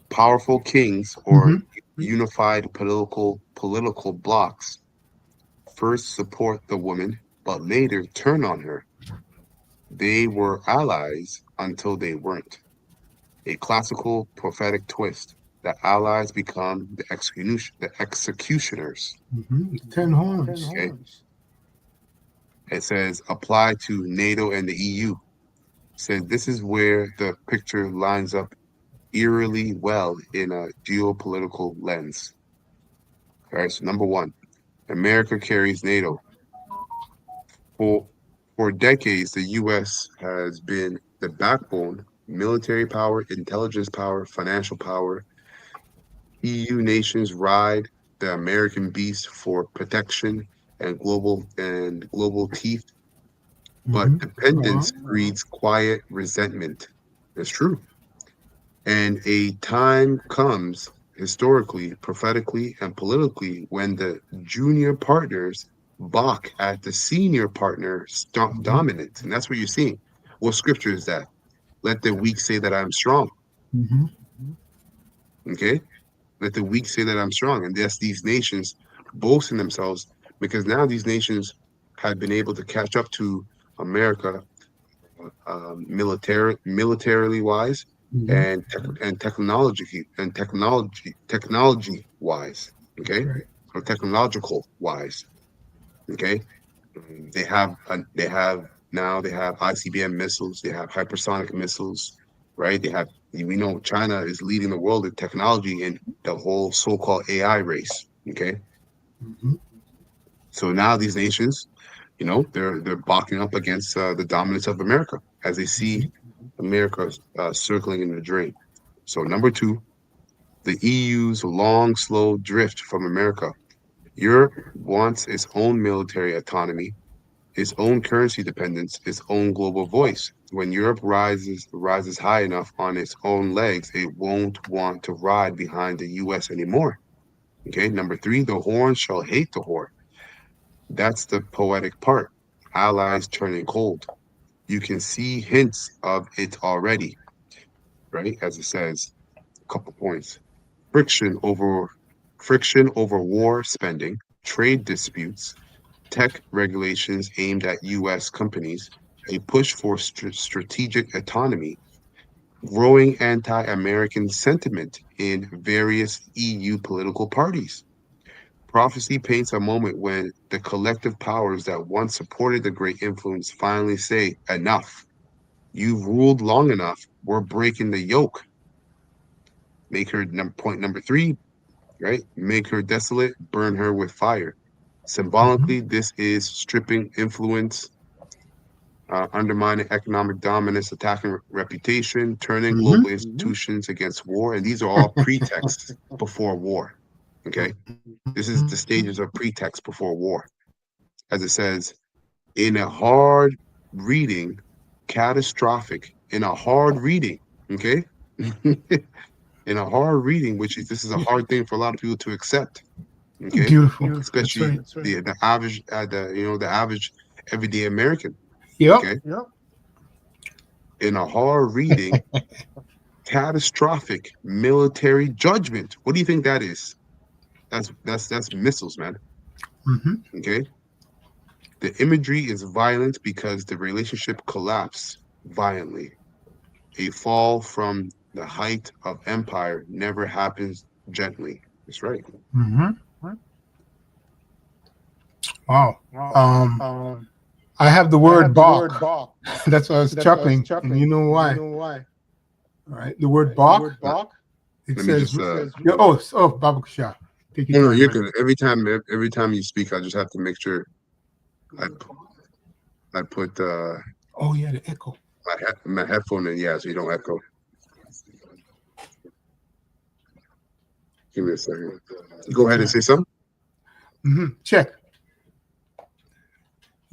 powerful kings or unified political blocks, first support the woman, but later turn on her. They were allies until they weren't. A classical prophetic twist. The allies become the executioners. 10 horns. Okay. It says apply to NATO and the EU. It says this is where the picture lines up eerily well in a geopolitical lens. All right, so number one, America carries NATO. For decades, the U.S. has been the backbone, military power, intelligence power, financial power. EU nations ride the American beast for protection and global teeth, but dependence breeds quiet resentment. That's true. And a time comes historically, prophetically, and politically when the junior partners balk at the senior partner dominance. And that's what you're seeing. What scripture is that? Let the weak say that I'm strong. Okay? Let the weak say that I'm strong. And that's these nations boasting themselves because now these nations have been able to catch up to America militarily wise and technology wise, okay, or technological wise, okay. They have ICBM missiles, they have hypersonic missiles, right? We know China is leading the world in technology in the whole so-called AI race, okay. So now these nations, they're balking up against the dominance of America as they see America circling in the drain. So number two, the EU's long, slow drift from America. Europe wants its own military autonomy, its own currency dependence, its own global voice. When Europe rises high enough on its own legs, it won't want to ride behind the U.S. anymore. Okay, number three, the horn shall hate the whore. That's the poetic part. Allies turning cold. You can see hints of it already, right? As it says, a couple points. Friction over war spending, trade disputes, tech regulations aimed at U.S. companies, a push for strategic autonomy, growing anti-American sentiment in various EU political parties. Prophecy paints a moment when the collective powers that once supported the great influence finally say, enough. You've ruled long enough. We're breaking the yoke. Make her point number three, right? Make her desolate, burn her with fire. Symbolically, this is stripping influence, undermining economic dominance, attacking reputation, turning global institutions against war. And these are all pretexts before war. Okay. This is the stages of pretext before war. As it says, in a hard reading, catastrophic in a hard reading. Okay. In a hard reading, which is this is a hard thing for a lot of people to accept. Okay, Beautiful. especially That's right. the average, the average everyday American. Yep. Okay, in a hard reading, catastrophic military judgment. What do you think that is? That's missiles, man. Mm-hmm. Okay, the imagery is violent because the relationship collapsed violently. A fall from the height of empire never happens gently. That's right. Mm-hmm. Wow. I have the word balk. That's why I was chuckling, and you know why. All right. The word balk. It Let me says, just. Baba Kasha. Take No, your no, time. you're Man. good. Every time you speak, I just have to make sure I put Oh yeah, the echo. my headphone in, yeah, so you don't echo. Give me a second. Go ahead and say something. Mm-hmm. Check.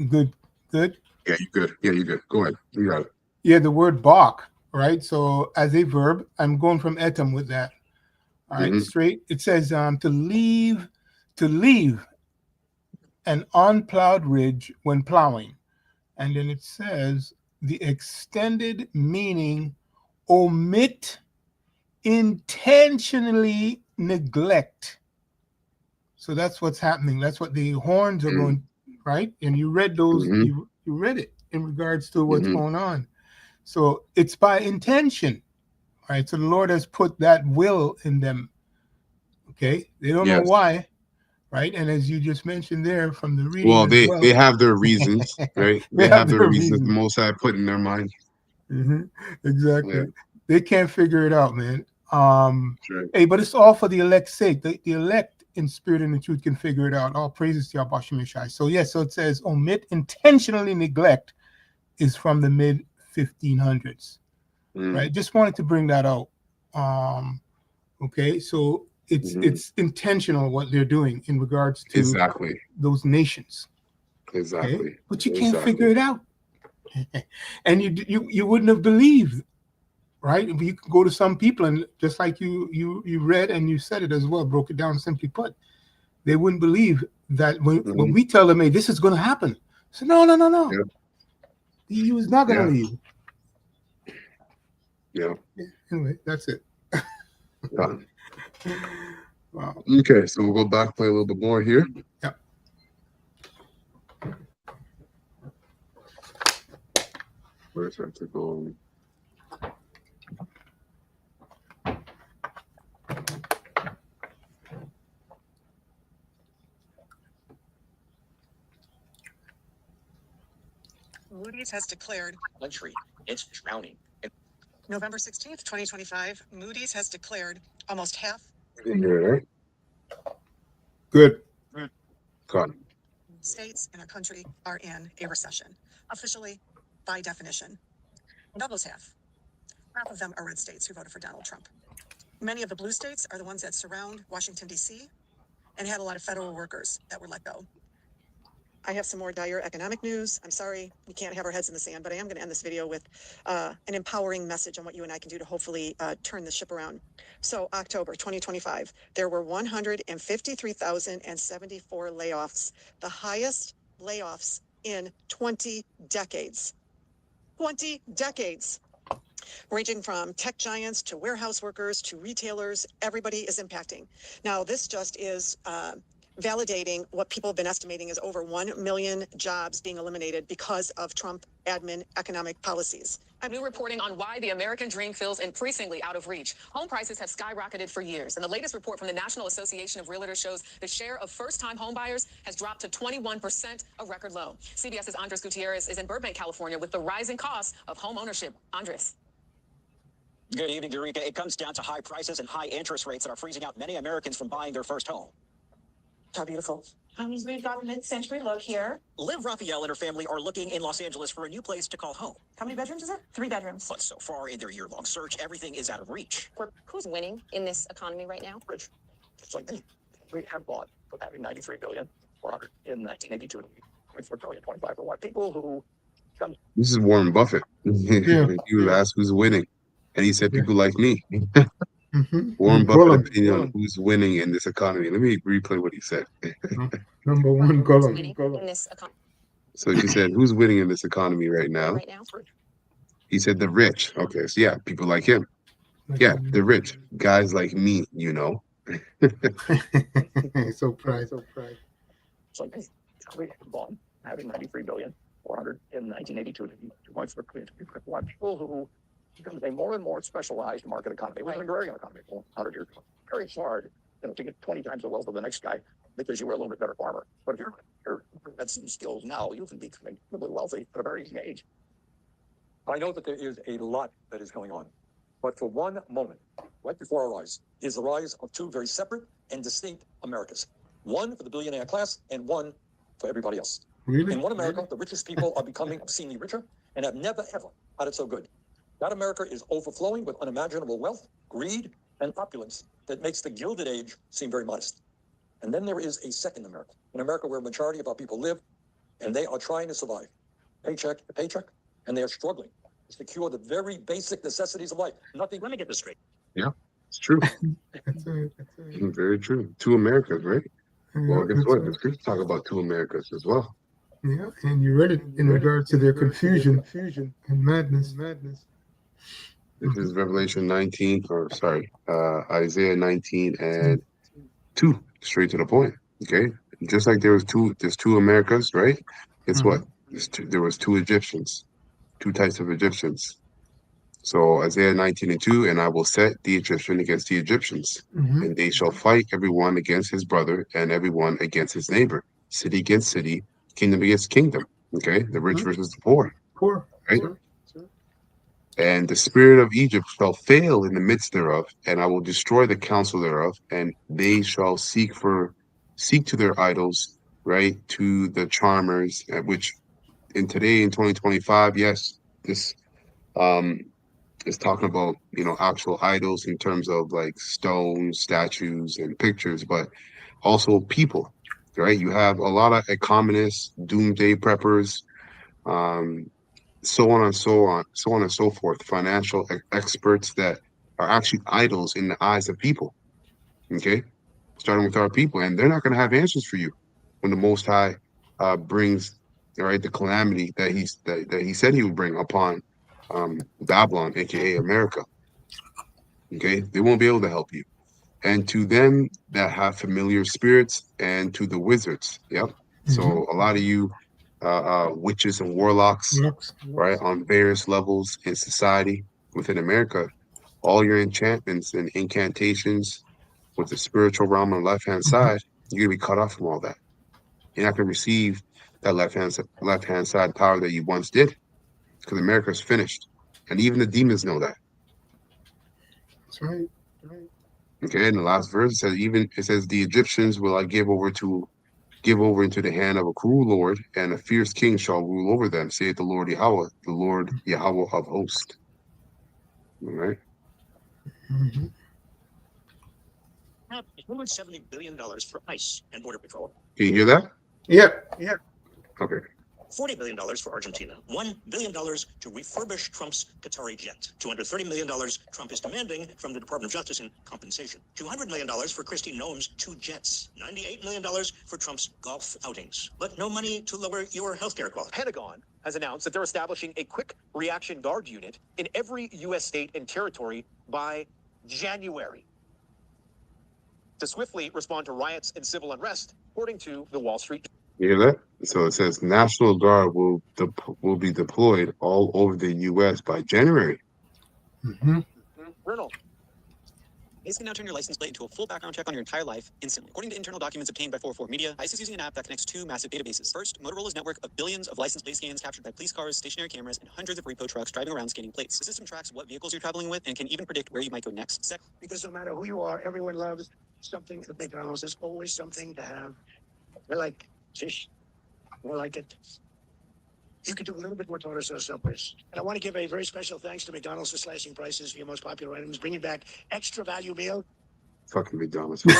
Good. Good. Yeah, you good. Yeah, you good. Go ahead. You got it. Yeah, the word balk. Right. So as a verb, I'm going from etam with that. All right, straight. It says to leave an unplowed ridge when plowing. And then it says the extended meaning omit, intentionally neglect. So that's what's happening. That's what the horns are going, right? And you read those, you read it in regards to what's going on. So it's by intention, right? So the Lord has put that will in them. Okay. They don't know why. Right, and as you just mentioned there from the reading, well, they have their reasons, right? They have their reasons. The Most High put in their mind. Exactly. Yeah. They can't figure it out, man. Sure. Hey, but it's all for the elect's sake. The elect in spirit and in truth can figure it out. All praises to Yahweh Shai. So yes, so it says omit, intentionally neglect is from the mid 1500s, right? Just wanted to bring that out. Okay, so it's intentional what they're doing in regards to those nations. Exactly. Okay? But you can't figure it out. And you wouldn't have believed, right? You could go to some people and just like you read and you said it as well, broke it down, simply put, they wouldn't believe that when we tell them, hey, this is going to happen. So no. Yeah. He was not going to leave. Yeah. Anyway, that's it. Wow. Okay, so we'll go back, play a little bit more here. Yeah. Where's that to go? Moody's has declared Country, it's drowning. November 16th, 2025, Moody's has declared almost half. Right? Good. Got it. States in our country are in a recession. Officially, by definition, almost half. Half of them are red states who voted for Donald Trump. Many of the blue states are the ones that surround Washington, D.C., and had a lot of federal workers that were let go. I have some more dire economic news. I'm sorry we can't have our heads in the sand, but I am going to end this video with an empowering message on what you and I can do to hopefully turn the ship around. So October 2025, there were 153,074 layoffs, the highest layoffs in 20 decades. 20 decades. Ranging from tech giants to warehouse workers to retailers, everybody is impacting. Now, this just is validating what people have been estimating is over 1 million jobs being eliminated because of Trump admin economic policies. New reporting on why the American dream feels increasingly out of reach. Home prices have skyrocketed for years, and the latest report from the National Association of Realtors shows the share of first-time homebuyers has dropped to 21%, a record low. CBS's Andres Gutierrez is in Burbank, California, with the rising costs of home ownership. Andres. Good evening, Eureka. It comes down to high prices and high interest rates that are freezing out many Americans from buying their first home. How beautiful. We've got a mid-century look here. Liv Raphael and her family are looking in Los Angeles for a new place to call home. How many bedrooms is it? 3 bedrooms. But so far in their year-long search, everything is out of reach. Who's winning in this economy right now? Rich. It's like me. We have bought from having 93 billion, 400 in 1982, 24 trillion, 25 for what? People who This is Warren Buffett. Yeah. He was asked who's winning, and he said Yeah. people like me. Mm-hmm. Warren Buffett opinion on who's winning in this economy. Let me replay what he said. Number one Gollum. In this economy So he said, who's winning in this economy right now? right now. He said the rich. Okay, so yeah, people like him. Yeah, the rich. Guys like me, you know. So proud. So we bought having 93 billion, 400 in 1982 to point for people who becomes a more and more specialized market economy. It was an agrarian economy 100 years ago. Very hard, to get 20 times the wealth of the next guy because you were a little bit better farmer. But if you're got some skills now, you can become incredibly wealthy at a very young age. I know that there is a lot that is going on, but for one moment, right before our eyes, is the rise of two very separate and distinct Americas. One for the billionaire class and one for everybody else. Really? In one America, the richest people are becoming obscenely richer and have never, ever had it so good. That America is overflowing with unimaginable wealth, greed, and opulence that makes the Gilded Age seem very modest. And then there is a second America, an America where a majority of our people live, and they are trying to survive, paycheck to paycheck, and they are struggling to secure the very basic necessities of life. Nothing. Let me get this straight. Yeah, it's true. Very true. Two Americas, right? Well, guess what? The scripture talk about two Americas as well. Yeah, and you read it in regard to their confusion and madness. This is Revelation 19, or sorry, Isaiah 19 and 2, straight to the point. Okay, just like there's two Americas, right? Guess what? There was two Egyptians, two types of Egyptians. So Isaiah 19 and 2, and I will set the Egyptian against the Egyptians, and they shall fight everyone against his brother and everyone against his neighbor, city against city, kingdom against kingdom. Okay, the rich versus the poor. Right? And the spirit of Egypt shall fail in the midst thereof, and I will destroy the counsel thereof, and they shall seek to their idols, right, to the charmers, which in 2025, yes, this is talking about, actual idols in terms of like stones, statues, and pictures, but also people, right? You have a lot of economists, doomsday preppers, so on and so forth, financial experts that are actually idols in the eyes of people. Okay, starting with our people, and they're not going to have answers for you when the Most High brings, right, the calamity that he said he would bring upon Babylon, aka America. Okay, they won't be able to help you. And to them that have familiar spirits, and to the wizards, yep. So a lot of you witches and warlocks, right, on various levels in society within America, all your enchantments and incantations with the spiritual realm on the left-hand side, you're gonna be cut off from all that. You're not gonna receive that left-hand side power that you once did, because America's finished, and even the demons know that. That's right. Okay, in the last verse it says the Egyptians will I give over into the hand of a cruel lord, and a fierce king shall rule over them, saith the Lord Yahweh, the Lord Yahweh of hosts. All right. $170 billion for ICE and Border Patrol. Can you hear that? Yep. Okay. $40 billion for Argentina. $1 billion to refurbish Trump's Qatari jet. $230 million Trump is demanding from the Department of Justice in compensation. $200 million for Kristi Noem's 2 jets. $98 million for Trump's golf outings. But no money to lower your healthcare costs. Pentagon has announced that they're establishing a quick reaction guard unit in every U.S. state and territory by January to swiftly respond to riots and civil unrest, according to the Wall Street. You hear that? So it says National Guard will be deployed all over the U.S. by January. Colonel. ICE can now turn your license plate into a full background check on your entire life instantly. According to internal documents obtained by 404 Media, ICE is using an app that connects 2 massive databases. First, Motorola's network of billions of license plate scans captured by police cars, stationary cameras, and hundreds of repo trucks driving around scanning plates. The system tracks what vehicles you're traveling with and can even predict where you might go next. Second, because no matter who you are, everyone loves something at McDonald's. There's always something to have. I like fish. I like it. You could do a little bit more tartar sauce someplace. And I want to give a very special thanks to McDonald's for slashing prices for your most popular items, bringing back extra value meal. Fucking McDonald's. You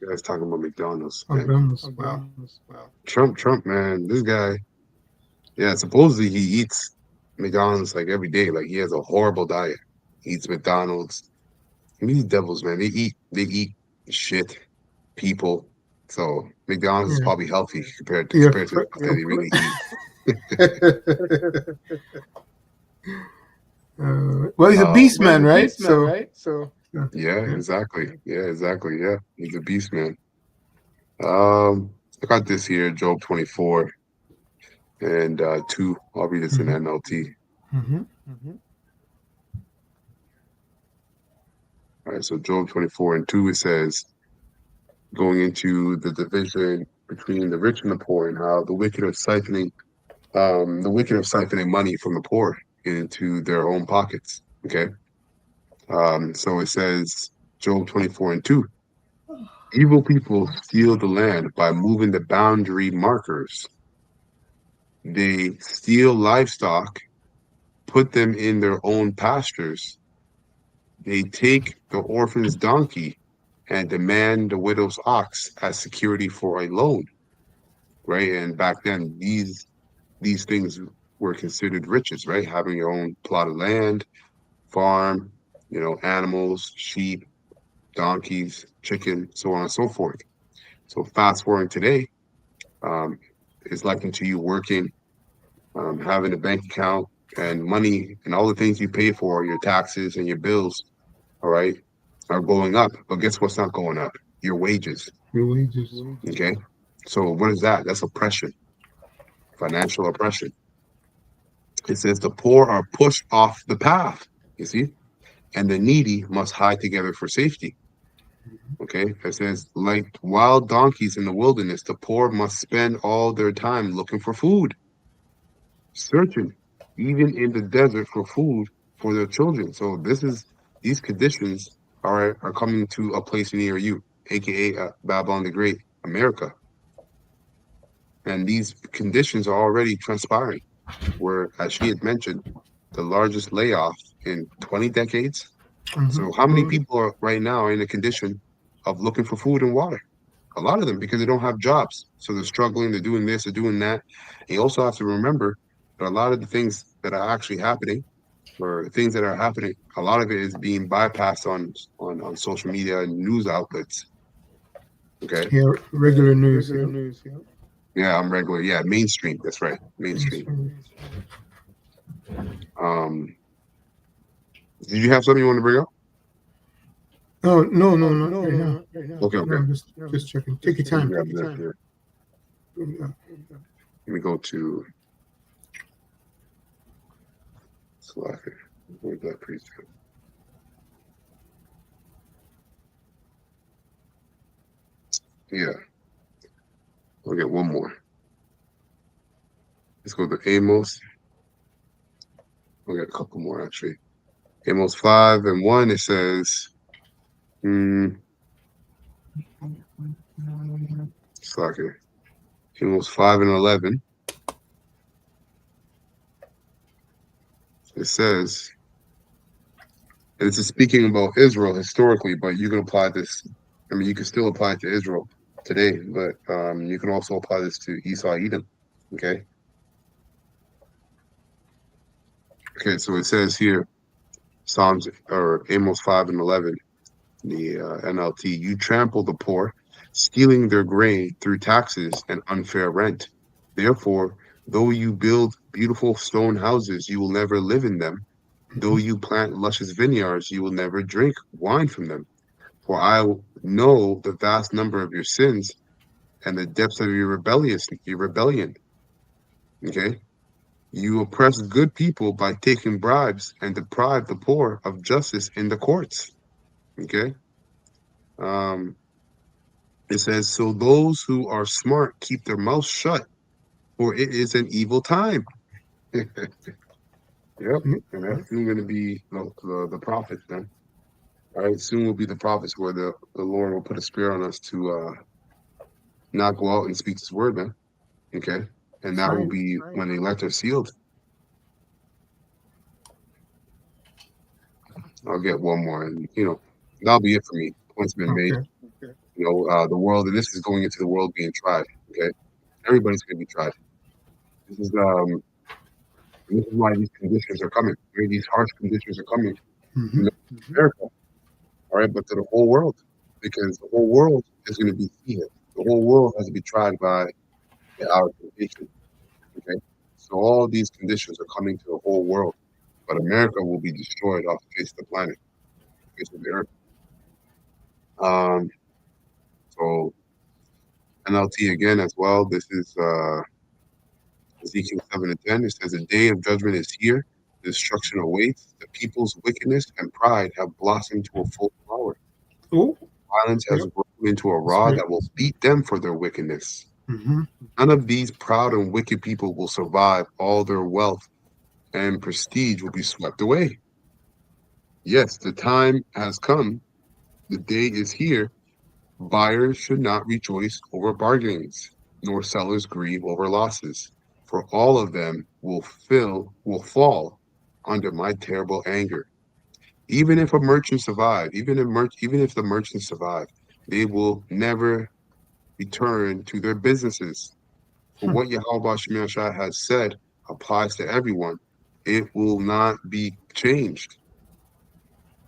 guys talking about McDonald's. Man. Wow. Trump, man, this guy, Yeah, supposedly he eats McDonald's like every day. Like he has a horrible diet. He eats McDonald's. And these devils, man, they eat shit, people. So McDonald's is Yeah. probably healthy compared to Yeah. the stuff that they really eat. Well, he's a beast man, right? So Yeah, yeah. exactly. Yeah, exactly. Yeah, he's a beast, man. I got this here, Job 24 and 2. I'll read this in NLT. Mm-hmm. All right, so Job 24 and 2, it says, going into the division between the rich and the poor, and how the wicked are siphoning money from the poor into their own pockets. Okay. So it says, Job 24 and 2, evil people steal the land by moving the boundary markers. They steal livestock, put them in their own pastures. They take the orphan's donkey and demand the widow's ox as security for a loan. Right. And back then, these things were considered riches, right? Having your own plot of land, farm, animals, sheep, donkeys, chicken, so on and so forth. So fast forward today, it's likened to you working, having a bank account and money and all the things you pay for, your taxes and your bills, all right, are going up. But guess what's not going up? Your wages. Your wages. Okay. So what is that? That's oppression, financial oppression. It says the poor are pushed off the path, you see, and the needy must hide together for safety. Okay. It says, like wild donkeys in the wilderness, the poor must spend all their time looking for food, searching, even in the desert for food for their children. So these conditions are coming to a place near you, aka Babylon the Great, America. And these conditions are already transpiring, where, as she had mentioned, the largest layoff in 20 decades. So how many people are right now in a condition of looking for food and water? A lot of them, because they don't have jobs. So they're struggling, they're doing this, they're doing that. And you also have to remember that a lot of the things that are actually happening, or things that are happening, a lot of it is being bypassed on social media and news outlets. Okay. Yeah, regular news. Yeah, I'm regular. Yeah, mainstream. That's right. Mainstream. Did you have something you want to bring up? Oh, no, not right now. Okay. No, just checking. Take your time. Let me go to Slacker. Where's that priesthood? Yeah. We'll get one more. Let's go to Amos. We'll get a couple more, actually. Amos 5 and 1, it says, Slacker. Amos 5 and 11. It says, and this is speaking about Israel historically, but you can apply this. I mean, you can still apply it to Israel today, but you can also apply this to Esau, Edom. Okay. Okay, so it says here, Amos 5 and 11, the NLT, you trample the poor, stealing their grain through taxes and unfair rent. Therefore, though you build beautiful stone houses, you will never live in them. Though you plant luscious vineyards, you will never drink wine from them. For I know the vast number of your sins and the depths of your rebellion. Okay? You oppress good people by taking bribes and deprive the poor of justice in the courts. Okay? It says, so those who are smart keep their mouths shut, for it is an evil time. Yep. And that's soon going to be the prophets, then. All right, soon will be the prophets where the Lord will put a spirit on us to not go out and speak his word, man. Okay? And that will be when the elect are sealed. I'll get one more, and that'll be it for me. Point's been made. The world, and this is going into the world being tried. Okay, everybody's going to be tried. This is And this is why these conditions are coming. Right? These harsh conditions are coming Mm-hmm. to America, all right, but to the whole world, because the whole world is going to be seated. The whole world has to be tried by our temptation. Okay, so all these conditions are coming to the whole world, but America will be destroyed off the face of the planet, face of the earth. So NLT again as well. This is Ezekiel 7:10. It says, "The day of judgment is here. Destruction awaits. The people's wickedness and pride have blossomed to a full flower. Oh, Violence has grown into a rod that will beat them for their wickedness. Mm-hmm. None of these proud and wicked people will survive. All their wealth and prestige will be swept away. Yes, the time has come. The day is here. Buyers should not rejoice over bargains, nor sellers grieve over losses, for all of them will fall under my terrible anger. Even if a merchant survive, even if the merchants survive, they will never return to their businesses. For what Yahweh Shemel Shah has said applies to everyone. It will not be changed.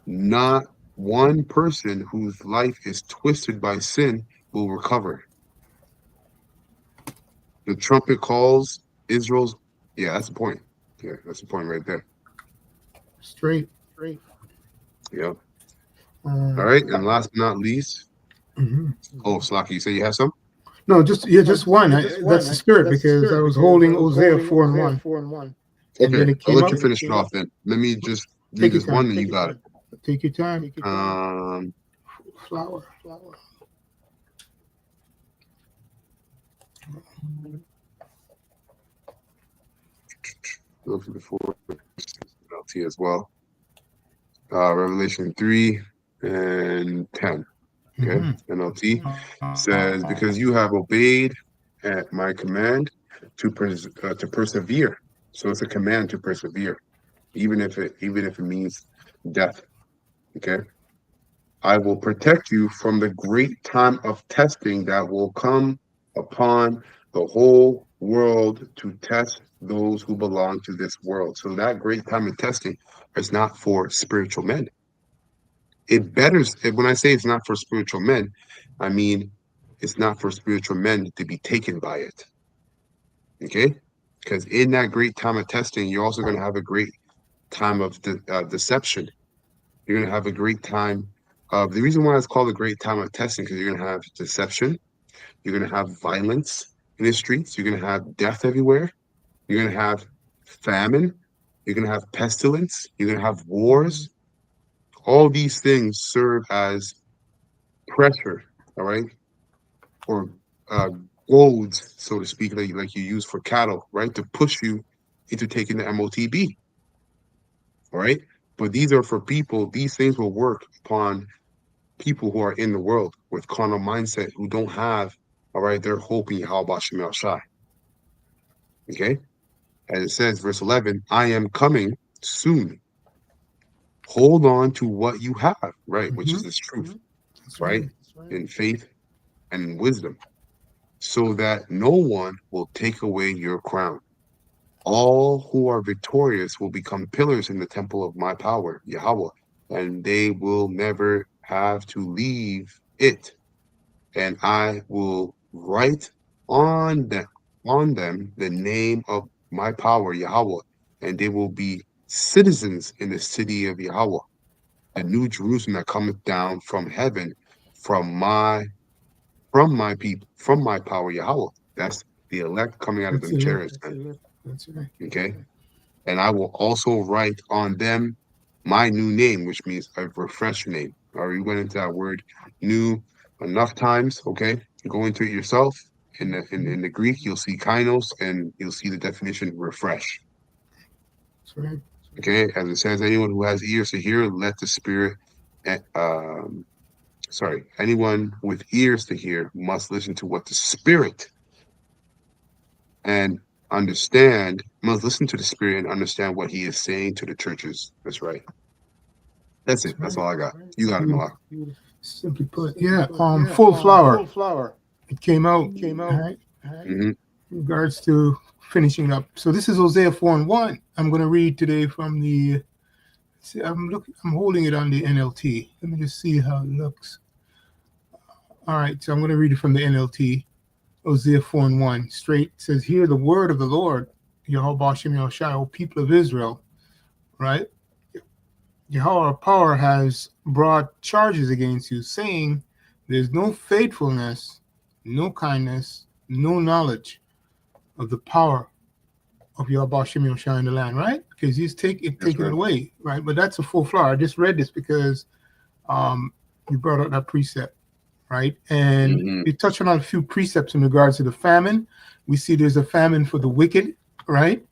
Not one person whose life is twisted by sin will recover. The trumpet calls Israel's. Yeah, that's the point. Yeah, that's the point right there. Straight. Yeah. All right, and last but not least. Mm-hmm. Oh, Slaki, you say you have some? No, just one. That's the spirit, because I was holding Hosea 4:1. And Okay, then it I'll came let you up. finish it off then. Let me just Take read your this one time. and you got it. Take your time. Flower. Look for the 4 NLT as well. Revelation 3 and 10. Okay, NLT says, "Because you have obeyed at my command to persevere." So it's a command to persevere, even if it means death. Okay, I will protect you from the great time of testing that will come upon the whole world to test those who belong to this world. So that great time of testing is not for spiritual men. When I say it's not for spiritual men, I mean it's not for spiritual men to be taken by it. Okay? Because in that great time of testing, you're also going to have a great time of deception. You're going to have a great time of the reason why it's called a great time of testing, because you're going to have deception, you're going to have violence in the streets, you're going to have death everywhere, you're going to have famine, you're going to have pestilence, you're going to have wars. All these things serve as pressure, all right, or goads, so to speak, like you use for cattle, right, to push you into taking the MOTB, all right. But these are for people. These things will work upon people who are in the world with carnal mindset, who don't have, all right, their hope in Yahweh Shemel Shai. Okay, as it says, verse 11, "I am coming soon. Hold on to what you have," right, which is this truth, right, in faith and in wisdom, so that no one will take away your crown. All who are victorious will become pillars in the temple of my power, Yahweh, and they will never have to leave it. And I will write on them the name of my power, Yahweh, and they will be citizens in the city of Yahweh, the new Jerusalem that cometh down from heaven, from my people, from my power, Yahweh. That's the elect coming out of them chariots, man. That's right. Okay. And I will also write on them my new name, which means a refreshed name. All right, we went into that word new enough times. Okay, go into it yourself. In the Greek, you'll see kainos, and you'll see the definition refresh. That's right. Okay, as it says, anyone who has ears to hear, let the Spirit. Anyone with ears to hear must listen to what the Spirit and must listen to the Spirit and understand what He is saying to the churches. That's right. That's it. That's all I got. You got it, Malak. Simply put, yeah. Full flower. It came out. Right. Mm-hmm. In regards to finishing up. So this is Hosea 4:1. I'm going to read today from the. See, I'm holding it on the NLT. Let me just see how it looks. All right, so I'm going to read it from the NLT. Hosea 4:1. Straight says, "Hear the word of the Lord, Yahweh Shem Yahushai, O people of Israel." Right? Yahweh power has brought charges against you, saying, "There's no faithfulness, no kindness, no knowledge of the power of Yahweh Shem Yahushai in the land," right? Because he's taking it away, right? But that's a full flower. I just read this because you brought up that precept, right? And we touched on a few precepts in regards to the famine. We see there's a famine for the wicked, right?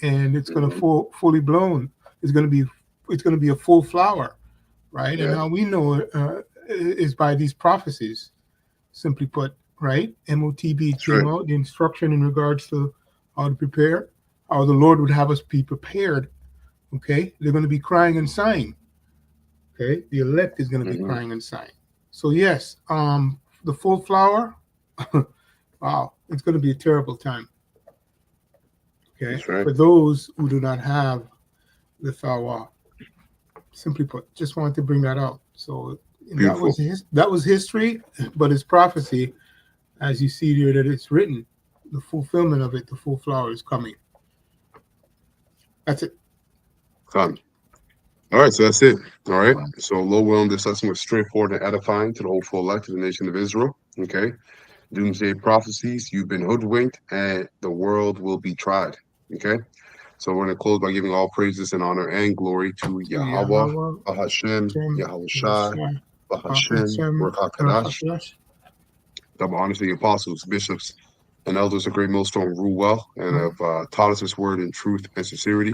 And it's going to fully blown. It's going to be a full flower, right? Yeah. And how we know it is by these prophecies, simply put, right? MOTB came out, the instruction in regards to how to prepare, how the Lord would have us be prepared. Okay, they're going to be crying and sighing. Okay, the elect is going to be crying and sighing. So yes, the full flower. Wow, it's going to be a terrible time. Okay, for those who do not have the Fawa. Simply put, just wanted to bring that out. So that was history, but it's prophecy, as you see here that it's written. The fulfillment of it, the full flower is coming. That's it. Done. All right, so that's it. All right. So, Lord willing, this lesson was straightforward and edifying to the hopeful elect of the nation of Israel. Okay. Doomsday prophecies, you've been hoodwinked, and the world will be tried. Okay. So we're going to close by giving all praises and honor and glory to Yahweh, Bahashem, Yahushai, Bahashem, Ruach Double honor to the apostles, bishops, and elders of Great Millstone rule well and have taught us this word in truth and sincerity.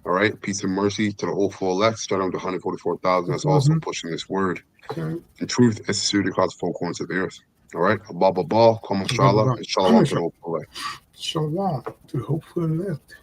All right. Peace and mercy to the hopeful elect, starting with 144,000 that's also pushing this word in truth and sincerity across the four corners of the earth. All right. Abba, Kama Shala, and Shalom to the hopeful elect. Shalom to the hopeful elect.